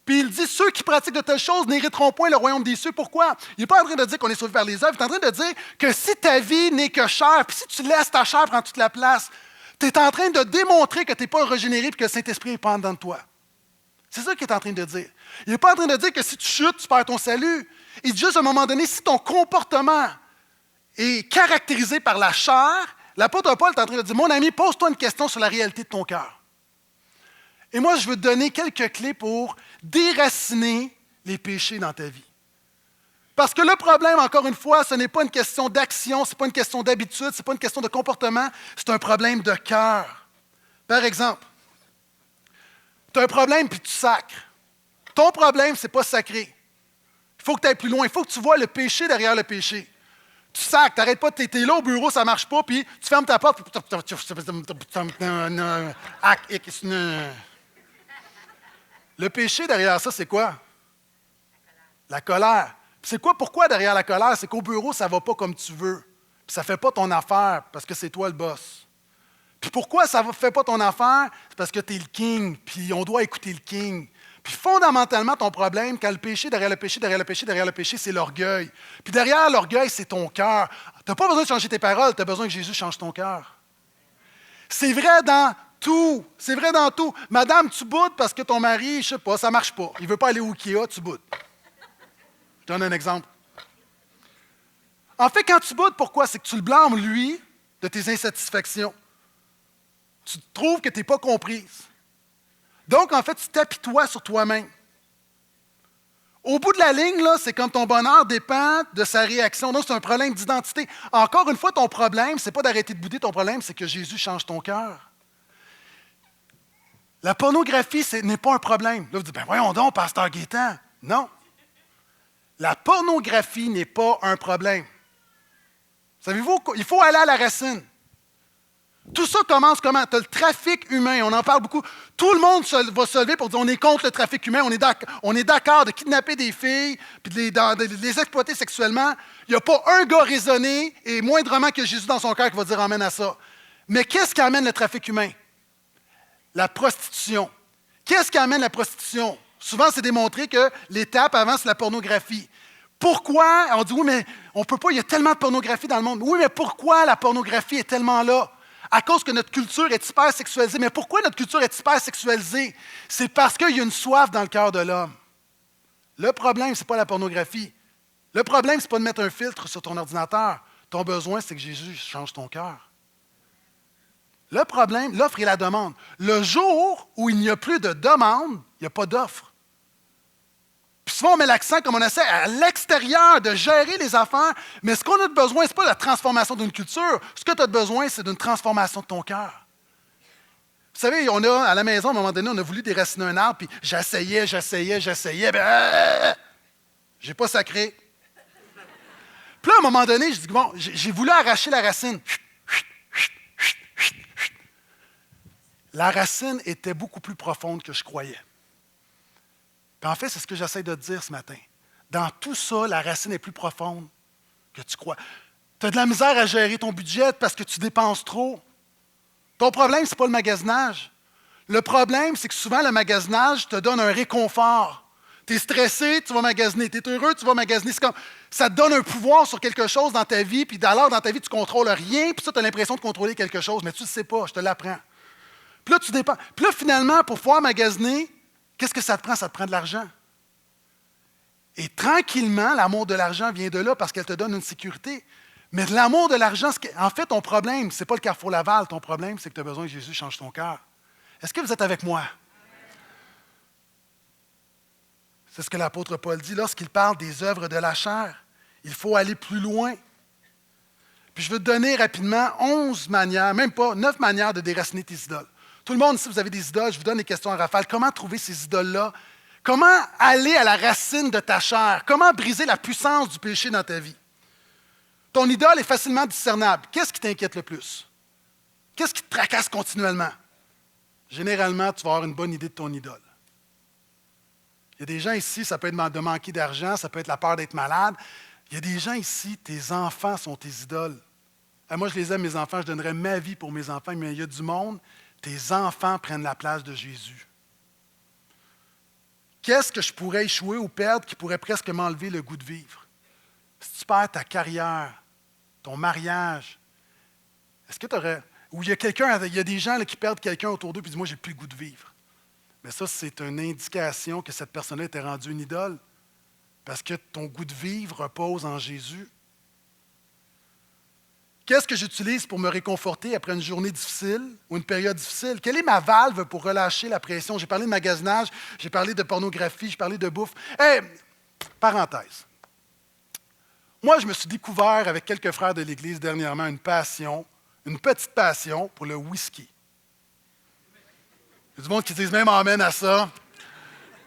Speaker 1: Puis il dit, ceux qui pratiquent de telles choses n'hériteront point le royaume des cieux. Pourquoi? Il n'est pas en train de dire qu'on est sauvé par les œuvres, il est en train de dire que si ta vie n'est que chair, puis si tu laisses ta chair prendre toute la place, tu es en train de démontrer que tu n'es pas régénéré et que le Saint-Esprit est pas dedans de toi. C'est ça qu'il est en train de dire. Il n'est pas en train de dire que si tu chutes, tu perds ton salut. Il dit juste à un moment donné, si ton comportement est caractérisé par la chair, l'apôtre Paul est en train de dire, mon ami, pose-toi une question sur la réalité de ton cœur. Et moi, je veux te donner quelques clés pour déraciner les péchés dans ta vie. Parce que le problème, encore une fois, ce n'est pas une question d'action, ce n'est pas une question d'habitude, ce n'est pas une question de comportement, c'est un problème de cœur. Par exemple, tu as un problème puis tu sacres. Ton problème, ce n'est pas sacré. Il faut que tu ailles plus loin, il faut que tu vois le péché derrière le péché. Tu sacres, tu n'arrêtes pas, tu es là au bureau, ça ne marche pas, puis tu fermes ta porte, le péché derrière ça, c'est quoi? La colère. C'est quoi? Pourquoi derrière la colère? C'est qu'au bureau, ça ne va pas comme tu veux. Puis ça ne fait pas ton affaire parce que c'est toi le boss. Puis pourquoi ça ne fait pas ton affaire? C'est parce que tu es le king, puis on doit écouter le king. Puis fondamentalement, ton problème, quand le péché, derrière le péché, derrière le péché, derrière le péché, c'est l'orgueil. Puis derrière l'orgueil, c'est ton cœur. Tu n'as pas besoin de changer tes paroles, tu as besoin que Jésus change ton cœur. C'est vrai dans tout. C'est vrai dans tout. Madame, tu boudes parce que ton mari, je ne sais pas, ça ne marche pas. Il ne veut pas aller au Ikea, tu boudes. Je donne un exemple. En fait, quand tu boudes, pourquoi? C'est que tu le blâmes, lui, de tes insatisfactions. Tu trouves que tu n'es pas comprise. Donc, en fait, tu t'apitoies sur toi-même. Au bout de la ligne, là, c'est comme ton bonheur dépend de sa réaction. Donc, c'est un problème d'identité. Encore une fois, ton problème, ce n'est pas d'arrêter de bouder, ton problème, c'est que Jésus change ton cœur. La pornographie, ce n'est pas un problème. Là, vous dites, ben voyons donc, pasteur Gaétan. Non. La pornographie n'est pas un problème. Savez-vous, il faut aller à la racine. Tout ça commence comment? Tu as le trafic humain, on en parle beaucoup. Tout le monde va se lever pour dire on est contre le trafic humain, on est d'accord de kidnapper des filles puis de les exploiter sexuellement. Il n'y a pas un gars raisonné et moindrement que Jésus dans son cœur qui va dire amen à ça. Mais qu'est-ce qui amène le trafic humain? La prostitution. Qu'est-ce qui amène la prostitution? Souvent, c'est démontré que l'étape avant, c'est la pornographie. Pourquoi? On dit oui, mais on ne peut pas, il y a tellement de pornographie dans le monde. Oui, mais pourquoi la pornographie est tellement là? À cause que notre culture est hyper sexualisée. Mais pourquoi notre culture est hyper sexualisée? C'est parce qu'il y a une soif dans le cœur de l'homme. Le problème, ce n'est pas la pornographie. Le problème, ce n'est pas de mettre un filtre sur ton ordinateur. Ton besoin, c'est que Jésus change ton cœur. Le problème, l'offre et la demande. Le jour où il n'y a plus de demande, il n'y a pas d'offre. Puis souvent, on met l'accent, comme on essaie, à l'extérieur de gérer les affaires, mais ce qu'on a besoin, ce n'est pas la transformation d'une culture. Ce que tu as besoin, c'est d'une transformation de ton cœur. Vous savez, à la maison, à un moment donné, on a voulu déraciner un arbre, puis j'essayais, j'ai pas sacré. Puis là, à un moment donné, je dis, bon, j'ai voulu arracher la racine. La racine était beaucoup plus profonde que je croyais. Puis en fait, c'est ce que j'essaie de te dire ce matin. Dans tout ça, la racine est plus profonde que tu crois. Tu as de la misère à gérer ton budget parce que tu dépenses trop. Ton problème, ce n'est pas le magasinage. Le problème, c'est que souvent, le magasinage te donne un réconfort. Tu es stressé, tu vas magasiner. Tu es heureux, tu vas magasiner. C'est comme, ça te donne un pouvoir sur quelque chose dans ta vie, puis alors, dans ta vie, tu ne contrôles rien, puis ça, tu as l'impression de contrôler quelque chose, mais tu ne le sais pas, je te l'apprends. Puis là, tu dépends. Puis là, finalement, pour pouvoir magasiner, qu'est-ce que ça te prend? Ça te prend de l'argent. Et tranquillement, l'amour de l'argent vient de là parce qu'elle te donne une sécurité. Mais l'amour de l'argent, en fait, ton problème, ce n'est pas le Carrefour Laval. Ton problème, c'est que tu as besoin que Jésus change ton cœur. Est-ce que vous êtes avec moi? C'est ce que l'apôtre Paul dit lorsqu'il parle des œuvres de la chair. Il faut aller plus loin. Puis je veux te donner rapidement 11 manières, même pas 9 manières de déraciner tes idoles. Tout le monde, si vous avez des idoles, je vous donne des questions en rafale. Comment trouver ces idoles-là? Comment aller à la racine de ta chair? Comment briser la puissance du péché dans ta vie? Ton idole est facilement discernable. Qu'est-ce qui t'inquiète le plus? Qu'est-ce qui te tracasse continuellement? Généralement, tu vas avoir une bonne idée de ton idole. Il y a des gens ici, ça peut être de manquer d'argent, ça peut être la peur d'être malade. Il y a des gens ici, tes enfants sont tes idoles. Moi, je les aime, mes enfants, je donnerais ma vie pour mes enfants, mais il y a du monde. Tes enfants prennent la place de Jésus. Qu'est-ce que je pourrais échouer ou perdre qui pourrait presque m'enlever le goût de vivre? Si tu perds ta carrière, ton mariage, est-ce que tu aurais... Ou il y a des gens là, qui perdent quelqu'un autour d'eux et disent « Moi, j'ai plus le goût de vivre. » Mais ça, c'est une indication que cette personne-là était rendue une idole. Parce que ton goût de vivre repose en Jésus. Qu'est-ce que j'utilise pour me réconforter après une journée difficile ou une période difficile? Quelle est ma valve pour relâcher la pression? J'ai parlé de magasinage, j'ai parlé de pornographie, j'ai parlé de bouffe. Parenthèse. Moi, je me suis découvert avec quelques frères de l'Église dernièrement une petite passion pour le whisky. Il y a du monde qui disent même amen à ça.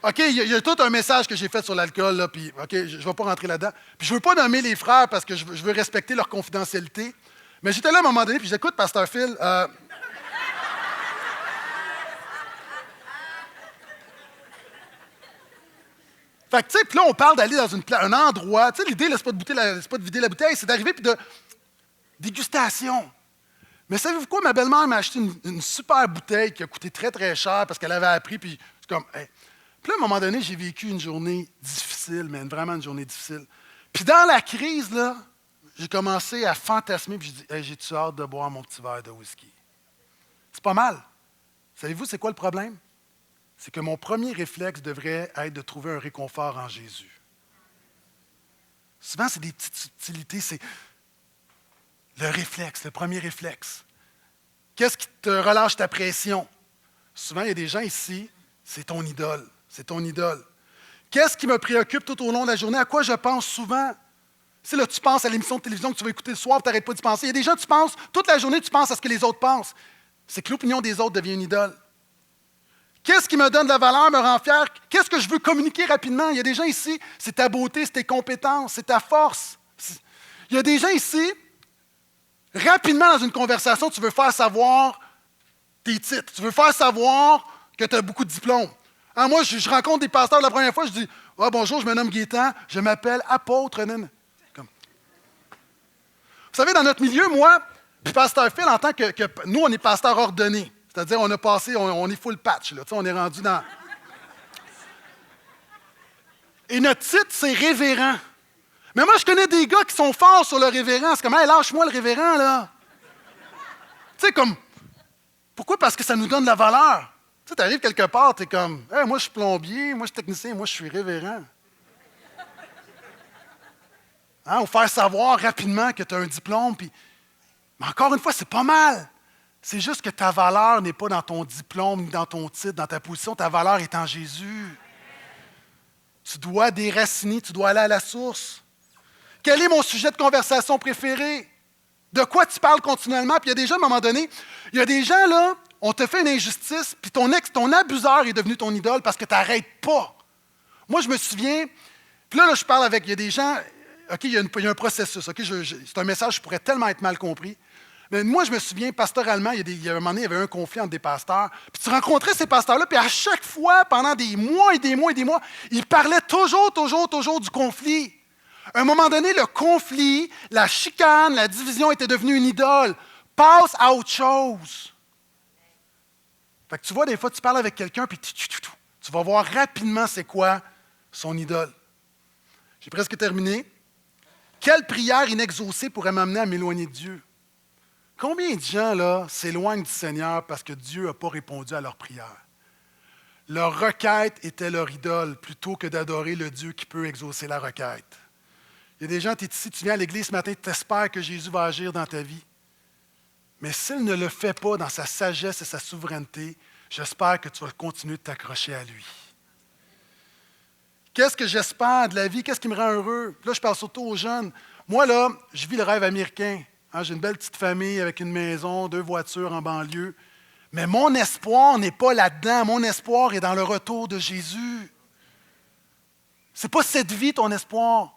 Speaker 1: OK, il y a tout un message que j'ai fait sur l'alcool, là, puis OK, je ne vais pas rentrer là-dedans. Puis je ne veux pas nommer les frères parce que je veux respecter leur confidentialité. Mais j'étais là à un moment donné, puis j'écoute Pasteur Phil. Fait que, tu sais, puis là, on parle d'aller dans un endroit. Tu sais, l'idée, là, c'est pas de vider la bouteille, c'est d'arriver puis de dégustation. Mais savez-vous quoi? Ma belle-mère m'a acheté une super bouteille qui a coûté très, très cher parce qu'elle avait appris, puis c'est comme... Hey. Puis là, à un moment donné, j'ai vécu une journée difficile, mais vraiment une journée difficile. Puis dans la crise, là, j'ai commencé à fantasmer, puis j'ai dit, hey, j'ai-tu hâte de boire mon petit verre de whisky? C'est pas mal. Savez-vous, c'est quoi le problème? C'est que mon premier réflexe devrait être de trouver un réconfort en Jésus. Souvent, c'est des petites subtilités, c'est le réflexe, le premier réflexe. Qu'est-ce qui te relâche ta pression? Souvent, il y a des gens ici, c'est ton idole. C'est ton idole. Qu'est-ce qui me préoccupe tout au long de la journée? À quoi je pense souvent? Si là, tu penses à l'émission de télévision que tu vas écouter le soir, tu n'arrêtes pas d'y penser. Il y a des gens, tu penses, toute la journée, tu penses à ce que les autres pensent. C'est que l'opinion des autres devient une idole. Qu'est-ce qui me donne de la valeur, me rend fier? Qu'est-ce que je veux communiquer rapidement? Il y a des gens ici, c'est ta beauté, c'est tes compétences, c'est ta force. Il y a des gens ici, rapidement dans une conversation, tu veux faire savoir tes titres. Tu veux faire savoir que tu as beaucoup de diplômes. Hein, moi, je rencontre des pasteurs la première fois, je dis « bonjour, je me nomme Gaétan, je m'appelle apôtre. » Comme. Vous savez, dans notre milieu, moi, puis pasteur Phil, en tant que nous, on est pasteur ordonné. C'est-à-dire, on a passé, on est full patch, là, on est rendu dans... Et notre titre, c'est révérend. Mais moi, je connais des gars qui sont forts sur le révérend. C'est comme, hey, lâche-moi le révérend, là. Tu sais, comme, pourquoi? Parce que ça nous donne de la valeur. Tu sais, tu arrives quelque part, tu es comme, hey, moi, je suis plombier, moi, je suis technicien, moi, je suis révérend. Hein, ou faire savoir rapidement que tu as un diplôme. Puis... Mais encore une fois, c'est pas mal. C'est juste que ta valeur n'est pas dans ton diplôme, ni dans ton titre, dans ta position. Ta valeur est en Jésus. Tu dois déraciner, tu dois aller à la source. Quel est mon sujet de conversation préféré? De quoi tu parles continuellement? Puis il y a des gens, à un moment donné, il y a des gens, là, on te fait une injustice, puis ton abuseur est devenu ton idole parce que tu n'arrêtes pas. Moi, je me souviens, puis là, je parle avec, il y a des gens, OK, il y a un processus, OK, c'est un message qui pourrait tellement être mal compris. Mais moi, je me souviens, pastoralement, il y a un moment donné, il y avait un conflit entre des pasteurs. Puis tu rencontrais ces pasteurs-là, puis à chaque fois, pendant des mois et des mois et des mois, ils parlaient toujours du conflit. À un moment donné, le conflit, la chicane, la division était devenue une idole. Passe à autre chose. Fait que tu vois, des fois, tu parles avec quelqu'un, puis tu vas voir rapidement c'est quoi son idole. J'ai presque terminé. Quelle prière inexaucée pourrait m'amener à m'éloigner de Dieu? Combien de gens, là, s'éloignent du Seigneur parce que Dieu n'a pas répondu à leur prière? Leur requête était leur idole plutôt que d'adorer le Dieu qui peut exaucer la requête. Il y a des gens, tu es ici, tu viens à l'église ce matin, tu espères que Jésus va agir dans ta vie. Mais s'il ne le fait pas dans sa sagesse et sa souveraineté, j'espère que tu vas continuer de t'accrocher à lui. Qu'est-ce que j'espère de la vie? Qu'est-ce qui me rend heureux? Là, je parle surtout aux jeunes. Moi, là, je vis le rêve américain. Hein, j'ai une belle petite famille avec une maison, 2 voitures en banlieue. Mais mon espoir n'est pas là-dedans. Mon espoir est dans le retour de Jésus. Ce n'est pas cette vie, ton espoir.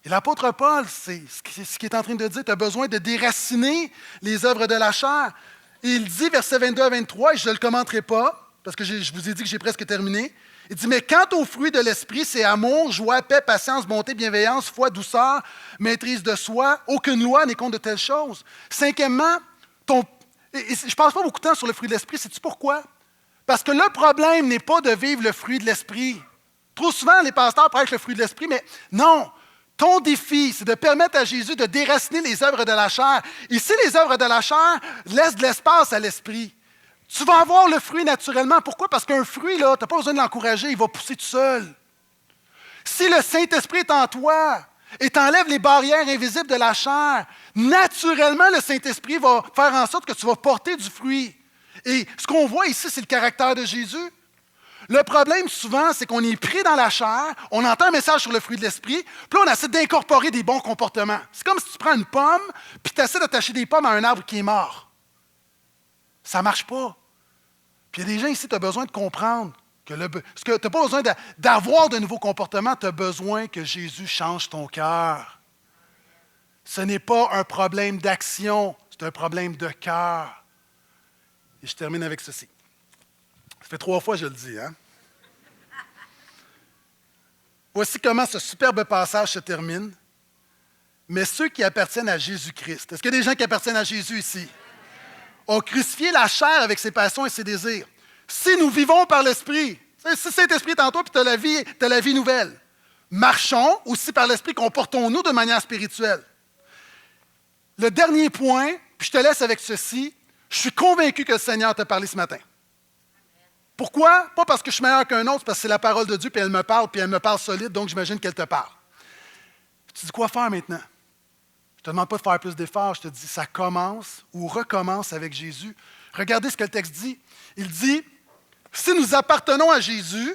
Speaker 1: Et l'apôtre Paul, c'est ce qu'il est en train de dire. Tu as besoin de déraciner les œuvres de la chair. Et il dit, versets 22 à 23, et je ne le commenterai pas, parce que je vous ai dit que j'ai presque terminé. Il dit, mais quant aux fruits de l'esprit, c'est amour, joie, paix, patience, bonté, bienveillance, foi, douceur, maîtrise de soi. Aucune loi n'est contre de telles choses. Cinquièmement, et je ne passe pas beaucoup de temps sur le fruit de l'esprit. Sais-tu pourquoi? Parce que le problème n'est pas de vivre le fruit de l'esprit. Trop souvent, les pasteurs prêchent le fruit de l'esprit, mais non. Ton défi, c'est de permettre à Jésus de déraciner les œuvres de la chair. Ici, les œuvres de la chair laissent de l'espace à l'esprit. Tu vas avoir le fruit naturellement. Pourquoi? Parce qu'un fruit, là, tu n'as pas besoin de l'encourager, il va pousser tout seul. Si le Saint-Esprit est en toi et t'enlève les barrières invisibles de la chair, naturellement, le Saint-Esprit va faire en sorte que tu vas porter du fruit. Et ce qu'on voit ici, c'est le caractère de Jésus. Le problème, souvent, c'est qu'on est pris dans la chair, on entend un message sur le fruit de l'esprit, puis là, on essaie d'incorporer des bons comportements. C'est comme si tu prends une pomme, puis tu essaies d'attacher des pommes à un arbre qui est mort. Ça ne marche pas. Puis il y a des gens ici, tu as besoin de comprendre que tu n'as pas besoin d'avoir de nouveaux comportements, tu as besoin que Jésus change ton cœur. Ce n'est pas un problème d'action, c'est un problème de cœur. Et je termine avec ceci. Ça fait 3 fois que je le dis, hein? Voici comment ce superbe passage se termine. Mais ceux qui appartiennent à Jésus-Christ, est-ce qu'il y a des gens qui appartiennent à Jésus ici? Ont crucifié la chair avec ses passions et ses désirs. Si nous vivons par l'Esprit, si Saint-Esprit est en toi, puis tu as la vie nouvelle. Marchons aussi par l'Esprit, comportons-nous de manière spirituelle. Le dernier point, puis je te laisse avec ceci, je suis convaincu que le Seigneur t'a parlé ce matin. Pourquoi? Pas parce que je suis meilleur qu'un autre, parce que c'est la parole de Dieu, puis elle me parle solide, donc j'imagine qu'elle te parle. Tu dis quoi faire maintenant? Je ne te demande pas de faire plus d'efforts, je te dis ça commence ou recommence avec Jésus. Regardez ce que le texte dit. Il dit, si nous appartenons à Jésus,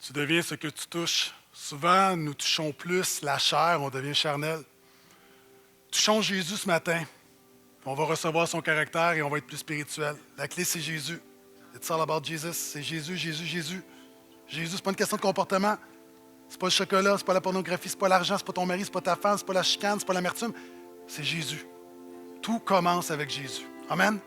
Speaker 1: Tu deviens ce que tu touches. Souvent, nous touchons plus la chair, on devient charnel. Touchons Jésus ce matin. On va recevoir son caractère et on va être plus spirituel. La clé, c'est Jésus. It's all about Jesus. C'est Jésus, Jésus, Jésus. Jésus, c'est pas une question de comportement. C'est pas le chocolat, c'est pas la pornographie, c'est pas l'argent, c'est pas ton mari, c'est pas ta femme, c'est pas la chicane, c'est pas l'amertume. C'est Jésus. Tout commence avec Jésus. Amen.